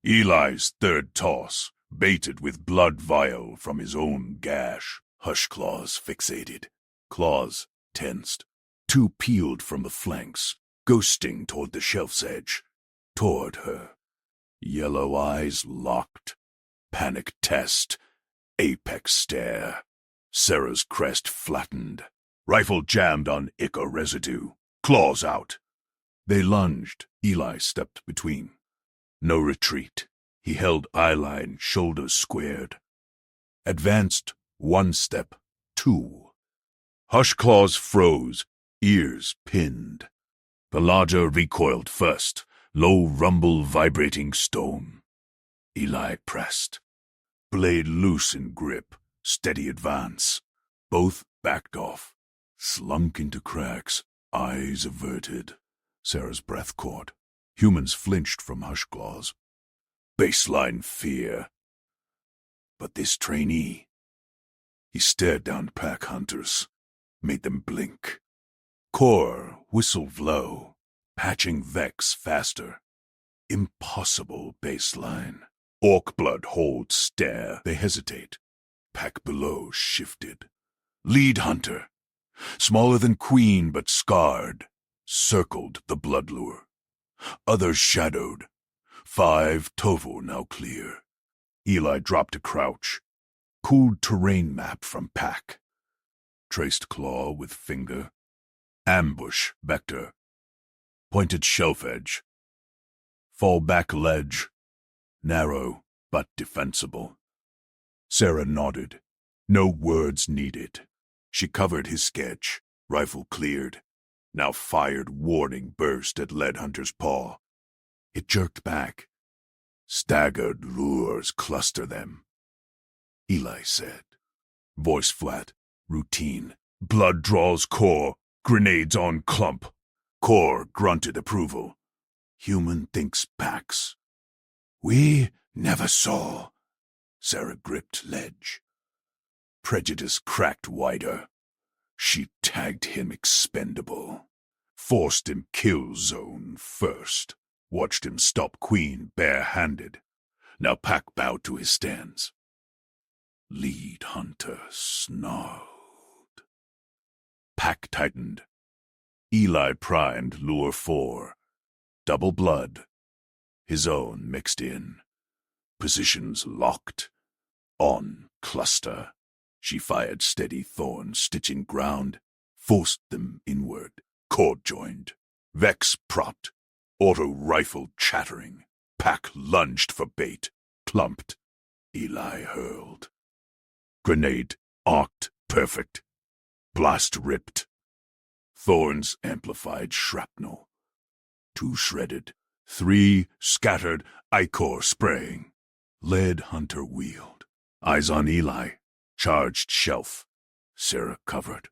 Eli's third toss, baited with blood vial from his own gash. Hush claws fixated. Claws tensed. Two peeled from the flanks, ghosting toward the shelf's edge. Toward her. Yellow eyes locked. Panic test. Apex stare. Sarah's crest flattened. Rifle jammed on Ica residue. Claws out. They lunged. Eli stepped between. No retreat. He held eyeline, shoulders squared. Advanced 1 step, 2. Hush claws froze, ears pinned. The larger recoiled first, low rumble vibrating stone. Eli pressed. Blade loose in grip, steady advance. Both backed off, slunk into cracks, eyes averted. Sarah's breath caught. Humans flinched from hush claws. Baseline fear. But this trainee. He stared down pack hunters, made them blink. Core whistled low, patching Vex faster. Impossible baseline. Orc blood holds stare. They hesitate. Pack below shifted. Lead hunter, smaller than queen but scarred, circled the blood lure. Others shadowed. 5 total now clear. Eli dropped to crouch. Pulled terrain map from pack. Traced claw with finger. Ambush vector. Pointed shelf edge. Fall back ledge. Narrow but defensible. Sarah nodded. No words needed. She covered his sketch. Rifle cleared. Now fired warning burst at lead hunter's paw. It jerked back. Staggered lures cluster them. Eli said. Voice flat. Routine. Blood draws core. Grenades on clump. Core grunted approval. Human thinks packs. We never saw. Sarah gripped ledge. Prejudice cracked wider. She tagged him expendable. Forced him kill zone first. Watched him stop Queen bare-handed. Now pack bowed to his stance. Lead hunter snarled. Pack tightened. Eli primed lure 4. Double blood. His own mixed in. Positions locked. On cluster. She fired steady thorns, stitching ground, forced them inward, cord-joined. Vex propped, auto-rifle chattering. Pack lunged for bait, clumped. Eli hurled. Grenade arced perfect. Blast ripped. Thorns amplified shrapnel. 2 shredded. 3 scattered, ichor spraying. Lead hunter wheeled. Eyes on Eli. Charged shelf. Sarah covered.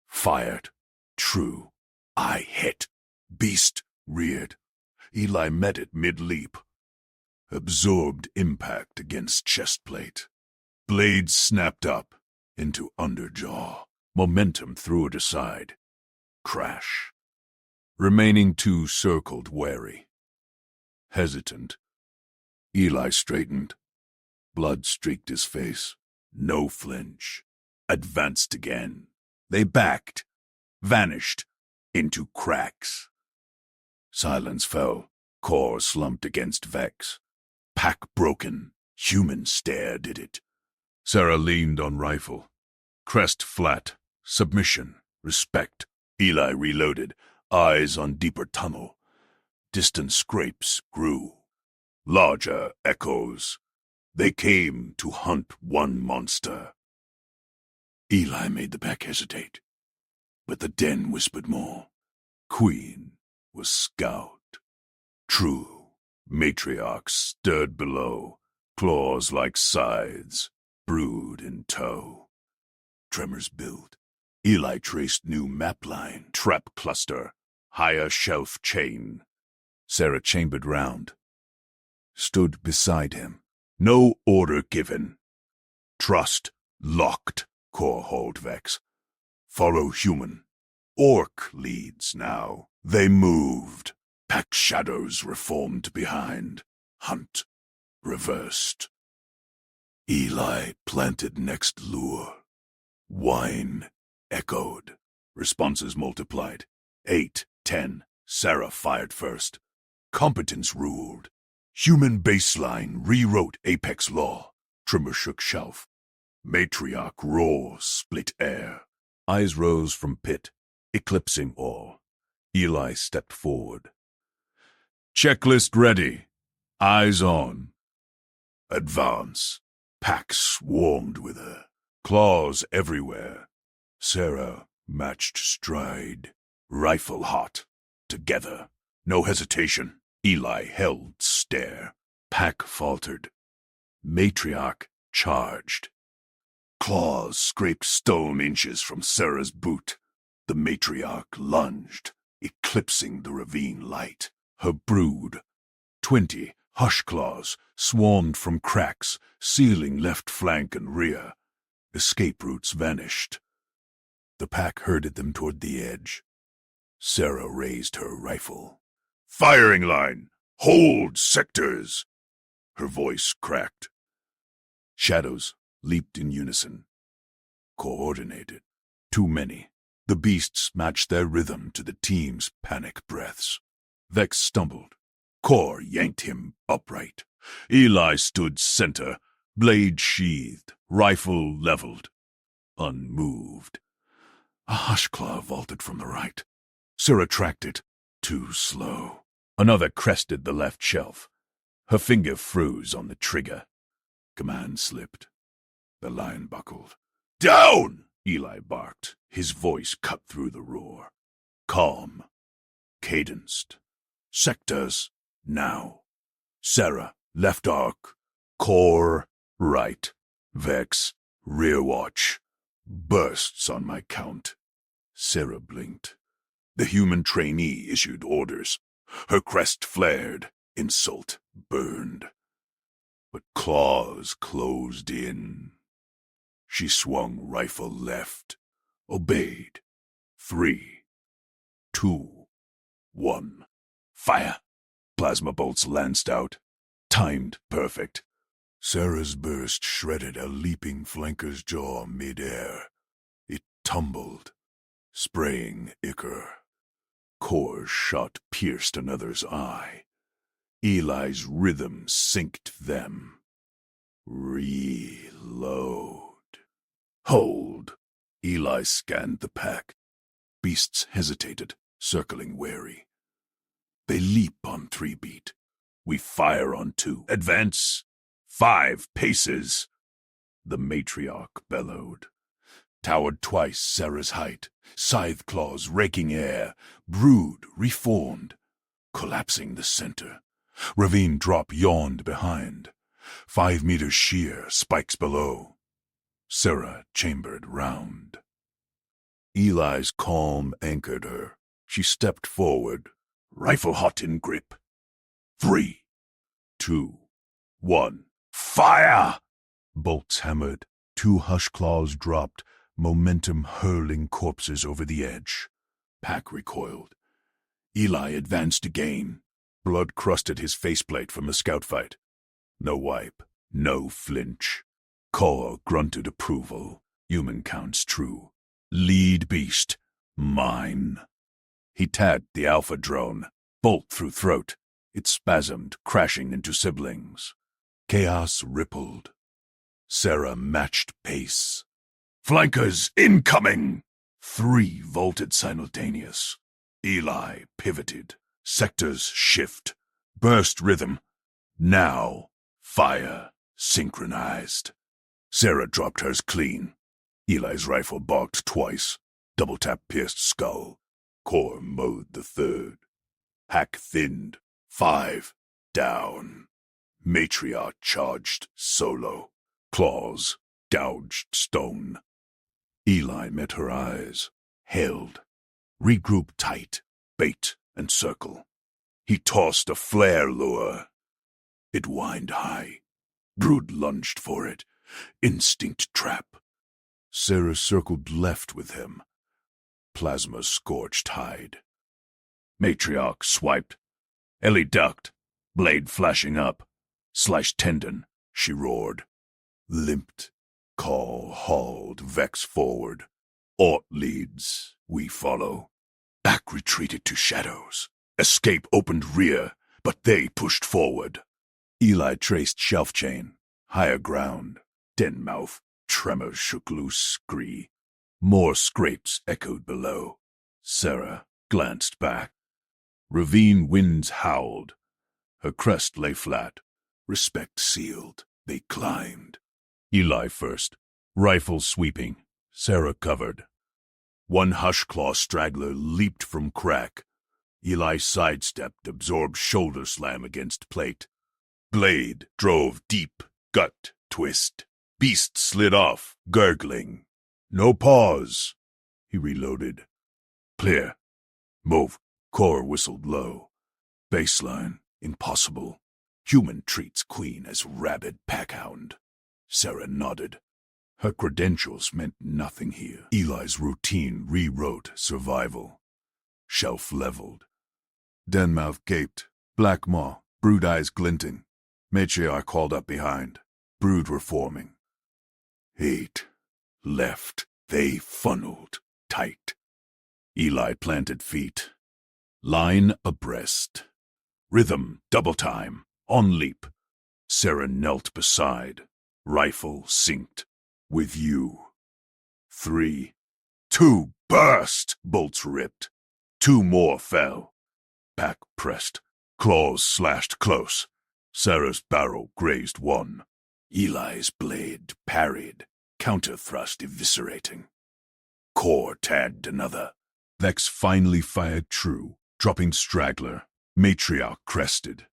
Fired. True. I hit. Beast reared. Eli met it mid-leap. Absorbed impact against chest plate. Blade snapped up into underjaw. Momentum threw it aside. Crash. Remaining 2 circled wary. Hesitant. Eli straightened. Blood streaked his face. No flinch. Advanced again. They backed. Vanished. Into cracks. Silence fell. Core slumped against Vex. Pack broken. Human stare did it. Sarah leaned on rifle. Crest flat. Submission. Respect. Eli reloaded. Eyes on deeper tunnel. Distant scrapes grew. Larger echoes. They came to hunt one monster. Eli made the pack hesitate. But the den whispered more. Queen was scout. True. Matriarch stirred below. Claws like scythes. Brood in tow. Tremors built. Eli traced new map line. Trap cluster. Higher shelf chain. Sarah chambered round. Stood beside him. No order given. Trust locked. Core hauled Vex. Follow human. Orc leads now. They moved. Pack shadows reformed behind. Hunt reversed. Eli planted next lure. Whine echoed. Responses multiplied. 8, 10. Sarah fired first. Competence ruled. Human baseline rewrote Apex law. Trimmer shook shelf. Matriarch roar split air. Eyes rose from pit, eclipsing all. Eli stepped forward. Checklist ready. Eyes on. Advance. Pack swarmed with her. Claws everywhere. Sarah matched stride. Rifle hot. Together. No hesitation. Eli held stare. Pack faltered. Matriarch charged. Claws scraped stone inches from Sarah's boot. The matriarch lunged, eclipsing the ravine light. Her brood, 20 hush claws, swarmed from cracks, sealing left flank and rear. Escape routes vanished. The pack herded them toward the edge. Sarah raised her rifle. Firing line! Hold sectors! Her voice cracked. Shadows leaped in unison. Coordinated. Too many. The beasts matched their rhythm to the team's panic breaths. Vex stumbled. Core yanked him upright. Eli stood center, blade sheathed, rifle leveled. Unmoved. A hushclaw vaulted from the right. Sarah tracked it. Too slow. Another crested the left shelf. Her finger froze on the trigger. Command slipped. The line buckled. Down! Eli barked. His voice cut through the roar. Calm. Cadenced. Sectors. Now. Sarah, left arc. Core, right. Vex, rear watch. Bursts on my count. Sarah blinked. The human trainee issued orders. Her crest flared. Insult burned. But claws closed in. She swung rifle left. Obeyed. 3, 2, 1. Fire! Plasma bolts lanced out. Timed perfect. Sarah's burst shredded a leaping flanker's jaw mid-air. It tumbled. Spraying ichor. Core's shot pierced another's eye. Eli's rhythm synced them. Reload. Hold. Eli scanned the pack. Beasts hesitated, circling wary. They leap on 3 beat. We fire on 2. Advance. 5 paces. The matriarch bellowed. Towered twice Sarah's height, scythe claws raking air, brood reformed, collapsing the center. Ravine drop yawned behind. 5 meters sheer, spikes below. Sarah chambered round. Eli's calm anchored her. She stepped forward, rifle hot in grip. 3, 2, 1, fire! Bolts hammered, 2 hush claws dropped, momentum hurling corpses over the edge. Pack recoiled. Eli advanced again. Blood crusted his faceplate from the scout fight. No wipe, no flinch. Core grunted approval. Human counts true. Lead beast, mine. He tagged the alpha drone. Bolt through throat. It spasmed, crashing into siblings. Chaos rippled. Sarah matched pace. Flankers incoming! 3 vaulted simultaneous. Eli pivoted. Sectors shift. Burst rhythm. Now, fire synchronized. Sarah dropped hers clean. Eli's rifle barked twice. Double tap pierced skull. Core mowed the 3rd. Pack thinned. 5 down. Matriarch charged solo. Claws gouged stone. Eli met her eyes. Held. Regroup tight. Bait and circle. He tossed a flare lure. It whined high. Brood lunged for it. Instinct trap. Sarah circled left with him. Plasma scorched hide. Matriarch swiped. Ellie ducked. Blade flashing up. Sliced tendon. She roared. Limped. Call hauled. Vex forward. Ort leads. We follow. Back retreated to shadows. Escape opened rear, but they pushed forward. Eli traced shelf chain. Higher ground. Den mouth. Tremors shook loose scree. More scrapes echoed below. Sarah glanced back. Ravine winds howled. Her crest lay flat. Respect sealed. They climbed. Eli first. Rifle sweeping. Sarah covered. 1 hush claw straggler leaped from crack. Eli sidestepped, absorbed shoulder slam against plate. Blade drove deep, gut twist. Beast slid off, gurgling. No pause. He reloaded. Clear. Move. Core whistled low. Baseline. Impossible. Human treats queen as rabid packhound. Sarah nodded. Her credentials meant nothing here. Eli's routine rewrote survival. Shelf leveled. Denmouth gaped. Black maw. Brood eyes glinting. Matriarch called up behind. Brood were forming. 8. Left. They funneled. Tight. Eli planted feet. Line abreast. Rhythm. Double time. On leap. Sarah knelt beside. Rifle synced. With you. 3. 2. Burst! Bolts ripped. 2 more fell. Pack pressed. Claws slashed close. Sarah's barrel grazed 1. Eli's blade parried. Counter thrust eviscerating. Core tagged another. Vex finally fired true, dropping straggler. Matriarch crested.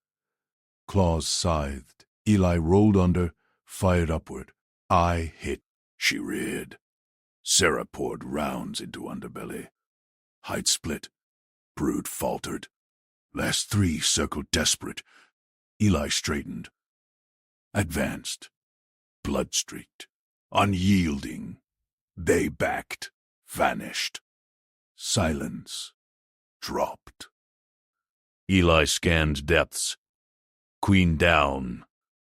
Claws scythed. Eli rolled under, fired upward. Eye hit. She reared. Sarah poured rounds into underbelly. Hide split. Brood faltered. Last 3 circled desperate. Eli straightened. Advanced. Blood-streaked. Unyielding. They backed. Vanished. Silence. Dropped. Eli scanned depths. Queen down.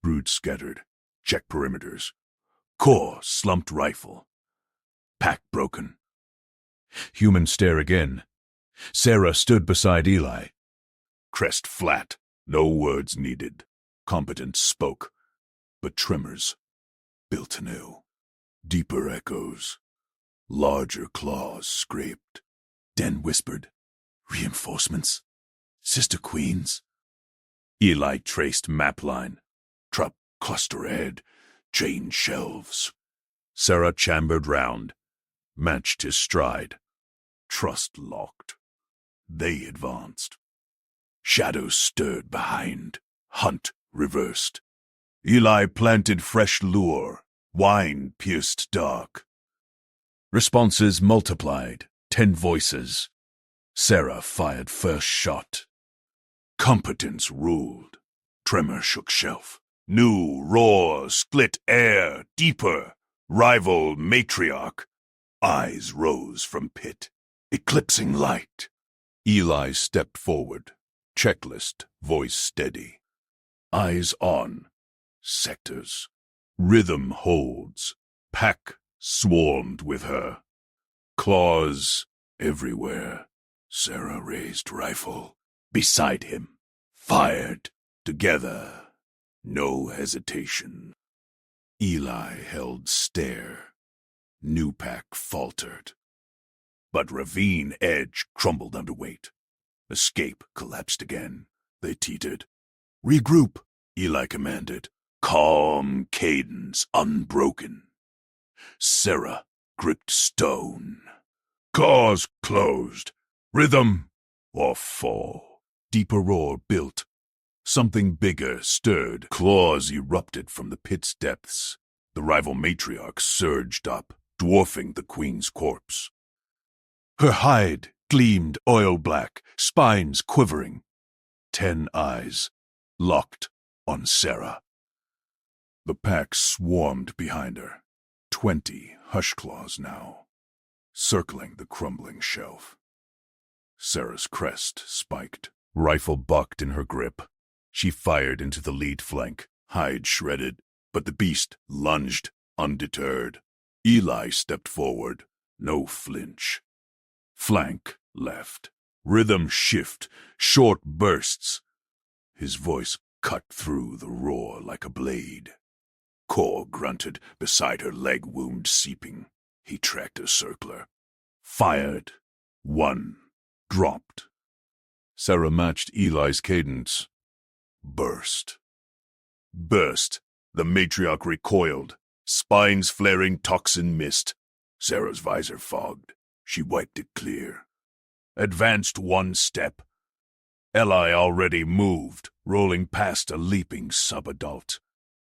Brood scattered. Check perimeters. Core slumped rifle. Pack broken. Human stare again. Sarah stood beside Eli. Crest flat, no words needed. Competence spoke, but tremors built anew. Deeper echoes, larger claws scraped. Den whispered, "Reinforcements? Sister Queens?" Eli traced map line. Trup cluster ahead, chain shelves. Sarah chambered round, matched his stride. Trust locked. They advanced. Shadows stirred behind. Hunt reversed. Eli planted fresh lure. Wine pierced dark. Responses multiplied. 10 voices. Sarah fired first shot. Competence ruled. Tremor shook shelf. New roar split air deeper. Rival matriarch. Eyes rose from pit. Eclipsing light. Eli stepped forward. Checklist, voice steady. Eyes on. Sectors. Rhythm holds. Pack swarmed with her. Claws everywhere. Sarah raised rifle. Beside him. Fired. Together. No hesitation. Eli held stare. New pack faltered. But ravine edge crumbled under weight. Escape collapsed again. They teetered. Regroup, Eli commanded. Calm cadence unbroken. Sarah gripped stone. Claws closed. Rhythm or fall. Deeper roar built. Something bigger stirred. Claws erupted from the pit's depths. The rival matriarch surged up, dwarfing the queen's corpse. Her hide gleamed oil black, spines quivering. 10 eyes locked on Sarah. The pack swarmed behind her. 20 hush claws now, circling the crumbling shelf. Sarah's crest spiked. Rifle bucked in her grip. She fired into the lead flank, hide shredded, but the beast lunged undeterred. Eli stepped forward, no flinch. Flank left. Rhythm shift, short bursts. His voice cut through the roar like a blade. Core grunted beside her leg wound seeping. He tracked a circler. Fired. 1. Dropped. Sarah matched Eli's cadence. Burst. Burst. The matriarch recoiled. Spines flaring toxin mist. Sarah's visor fogged. She wiped it clear. Advanced 1 step. Eli already moved, rolling past a leaping sub-adult.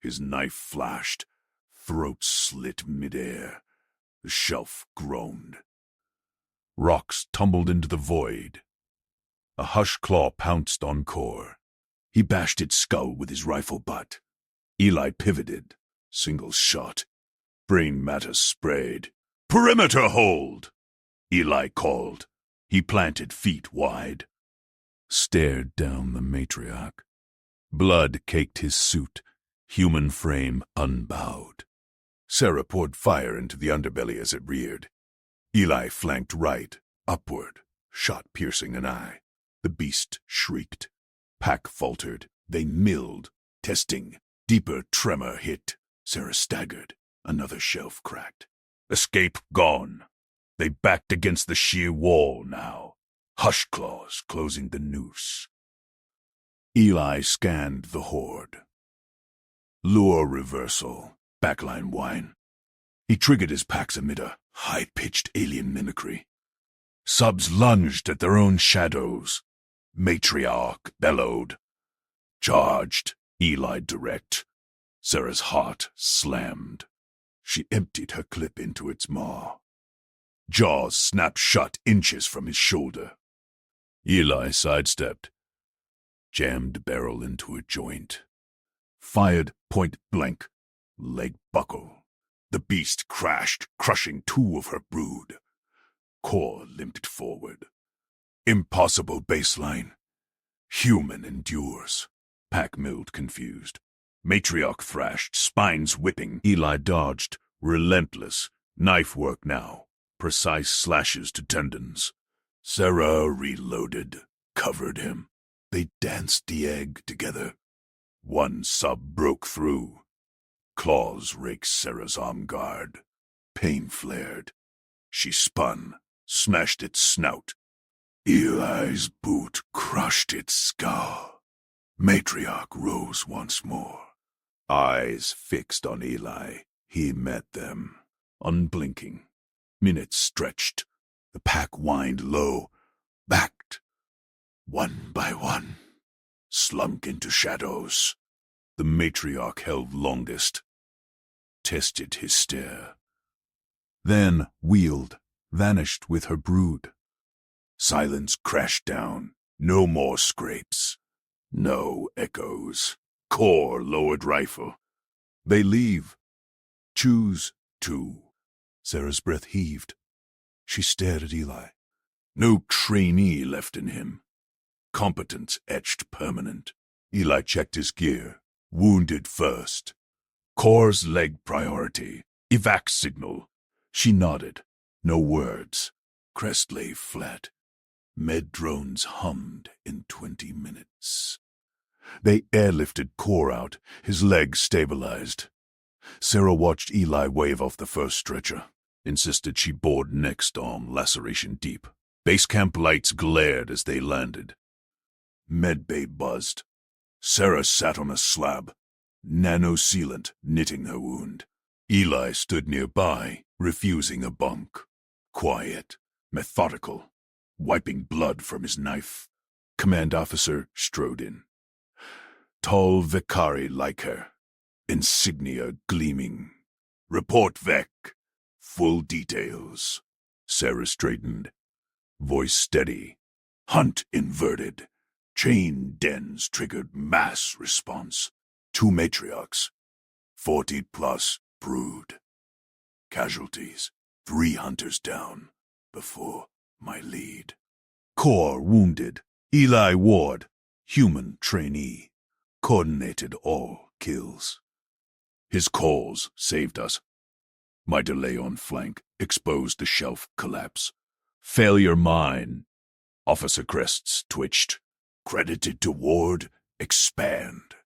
His knife flashed. Throat slit midair. The shelf groaned. Rocks tumbled into the void. A hush claw pounced on Core. He bashed its skull with his rifle butt. Eli pivoted. Single shot. Brain matter sprayed. Perimeter hold! Eli called. He planted feet wide. Stared down the matriarch. Blood caked his suit. Human frame unbowed. Sarah poured fire into the underbelly as it reared. Eli flanked right, upward, shot piercing an eye. The beast shrieked. Pack faltered. They milled. Testing. Deeper tremor hit. Sarah staggered. Another shelf cracked. Escape gone. They backed against the sheer wall now. Hush claws closing the noose. Eli scanned the horde. Lure reversal. Backline whine. He triggered his packs amid a high-pitched alien mimicry. Subs lunged at their own shadows. Matriarch bellowed. Charged. Eli direct. Sarah's heart slammed. She emptied her clip into its maw. Jaws snapped shut inches from his shoulder. Eli sidestepped. Jammed barrel into a joint. Fired point blank. Leg buckle. The beast crashed, crushing 2 of her brood. Core limped forward. Impossible baseline. Human endures. Pack milled confused. Matriarch thrashed, spines whipping. Eli dodged. Relentless. Knife work now. precise slashes to tendons. Sarah reloaded, covered him. They danced the egg together. One sub broke through. Claws raked Sarah's arm guard. Pain flared. She spun, smashed its snout. Eli's boot crushed its skull. Matriarch rose once more. Eyes fixed on Eli, he met them, unblinking. Minutes stretched. The pack whined low, backed. One by one, slunk into shadows. The matriarch held longest, tested his stare. Then wheeled, vanished with her brood. Silence crashed down. No more scrapes. No echoes. Core lowered rifle. They leave. Choose to. Sarah's breath heaved. She stared at Eli. No trainee left in him. Competence etched permanent. Eli checked his gear. Wounded first. Core's leg priority. Evac signal. She nodded. No words. Crest lay flat. Med drones hummed in 20 minutes. They airlifted Core out, his legs stabilized. Sarah watched Eli wave off the first stretcher, insisted she board next arm laceration deep. Base camp lights glared as they landed. Medbay buzzed. Sarah sat on a slab, nano-sealant knitting her wound. Eli stood nearby, refusing a bunk. Quiet, methodical, wiping blood from his knife. Command officer strode in. Tall Vicari like her, insignia gleaming. Report Vec. Full details. Sarah straightened. Voice steady. Hunt inverted. Chain dens triggered mass response. 2 matriarchs. 40+ brood. Casualties. 3 hunters down. Before my lead. Core wounded. Eli Ward. Human trainee. Coordinated all kills. His calls saved us. My delay on flank exposed the shelf collapse. Failure mine. Officer crests twitched. Credited to Ward, expand.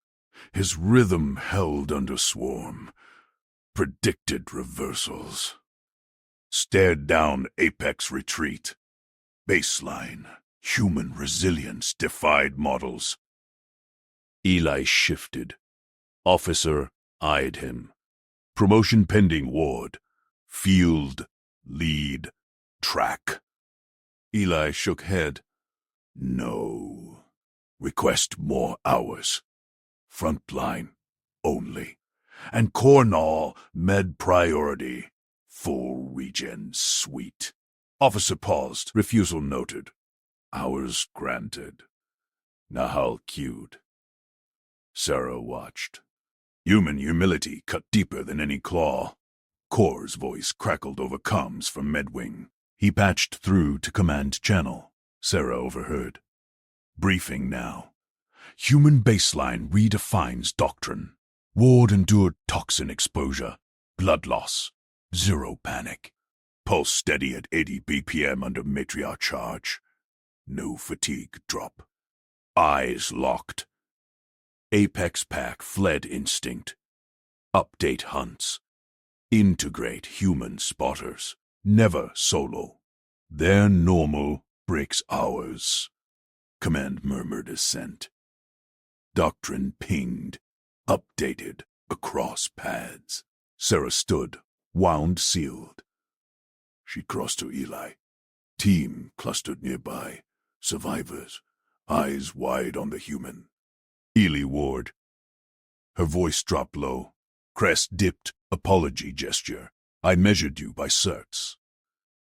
His rhythm held under swarm. Predicted reversals. Stared down apex retreat. Baseline. Human resilience defied models. Eli shifted. Officer eyed him. Promotion pending Ward. Field. Lead. Track. Eli shook head. No. Request more hours. Frontline only. And Cornall med priority. Full regen suite. Officer paused. Refusal noted. Hours granted. Nahal cued. Sarah watched. Human humility cut deeper than any claw. Core's voice crackled over comms from Medwing. He patched through to command channel. Sarah overheard. Briefing now. Human baseline redefines doctrine. Ward endured toxin exposure. Blood loss. Zero panic. Pulse steady at 80 BPM under matriarch charge. No fatigue drop. Eyes locked. Apex pack fled instinct. Update hunts. Integrate human spotters. Never solo. Their normal breaks ours. Command murmured assent. Doctrine pinged. Updated across pads. Sarah stood, wound sealed. She crossed to Eli. Team clustered nearby. Survivors, eyes wide on the human. Eli Ward. Her voice dropped low. Crest dipped, apology gesture. I measured you by certs.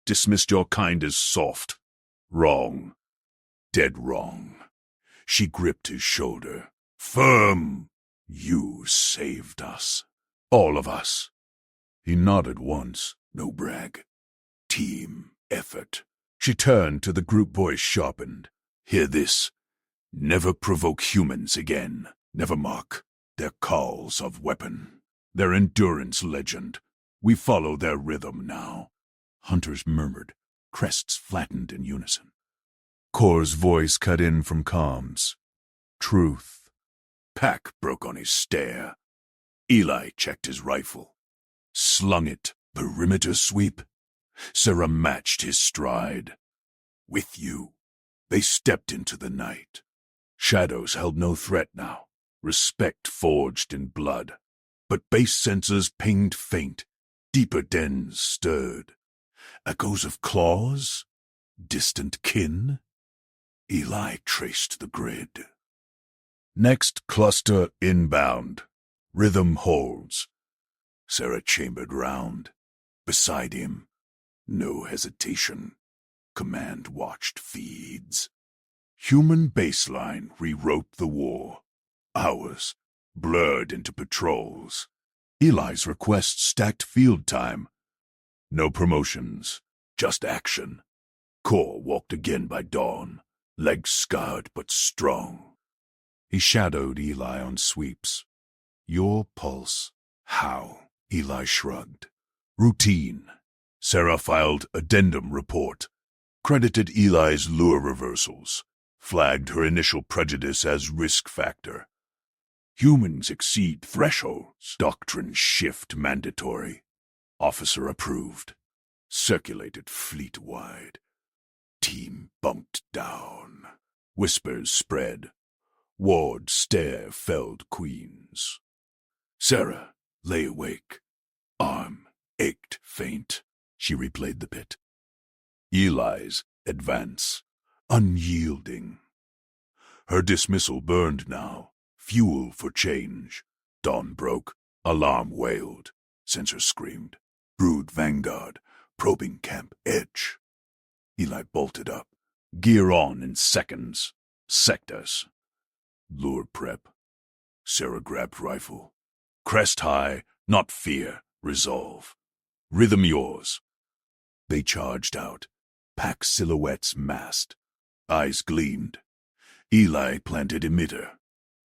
Dismissed your kind as soft. Wrong. Dead wrong. She gripped his shoulder. Firm. You saved us. All of us. He nodded once. No brag. Team effort. She turned to the group voice sharpened. Hear this. Never provoke humans again. Never mock their calls of weapon. Their endurance legend. We follow their rhythm now. Hunters murmured, crests flattened in unison. Kor's voice cut in from comms. Truth. Pack broke on his stare. Eli checked his rifle. Slung it. Perimeter sweep. Sarah matched his stride. With you. They stepped into the night. Shadows held no threat now. Respect forged in blood. But base sensors pinged faint. Deeper dens stirred. Echoes of claws? Distant kin? Eli traced the grid. Next cluster inbound. Rhythm holds. Sarah chambered round. Beside him, no hesitation. Command watched feeds. Human baseline rewrote the war. Hours blurred into patrols. Eli's request stacked field time. No promotions, just action. Kor walked again by dawn, legs scarred but strong. He shadowed Eli on sweeps. Your pulse. How? Eli shrugged. Routine. Sarah filed addendum report. Credited Eli's lure reversals. Flagged her initial prejudice as risk factor. Humans exceed thresholds. Doctrine shift mandatory. Officer approved. Circulated fleet-wide. Team bumped down. Whispers spread. Ward stare felled queens. Sarah lay awake. Arm ached faint. She replayed the bit. Eli's advance. Unyielding. Her dismissal burned now. Fuel for change. Dawn broke. Alarm wailed. Sensor screamed. Brood vanguard. Probing camp edge. Eli bolted up. Gear on in seconds. Sectors. Lure prep. Sarah grabbed rifle. Crest high, not fear, resolve. Rhythm yours. They charged out. Pack silhouettes massed. Eyes gleamed. Eli planted emitter.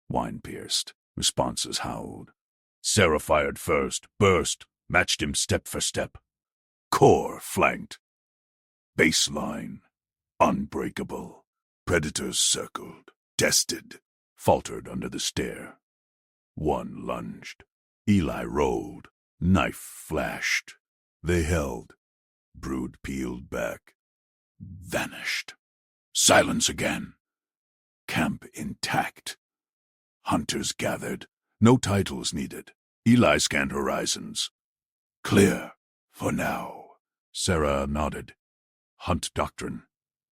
Wine pierced. Responses howled. Sarah fired first, burst, matched him step for step. Kor flanked. Baseline. Unbreakable. Predators circled. Tested. Faltered under the stare. One lunged. Eli rolled. Knife flashed. They held. Brood peeled back. Vanished. Silence again. Camp intact. Hunters gathered. No titles needed. Eli scanned horizons. Clear. For now. Sarah nodded. Hunt doctrine.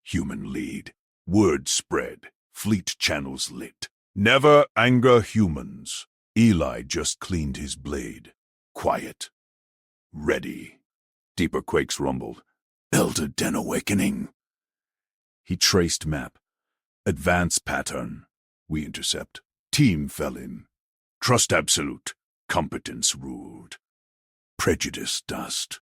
Human lead. Word spread. Fleet channels lit. Never anger humans. Eli just cleaned his blade. Quiet. Ready. Deeper quakes rumbled. Elder Den awakening. He traced map. Advance pattern. We intercept. Team fell in. Trust absolute. Competence ruled. Prejudice dust.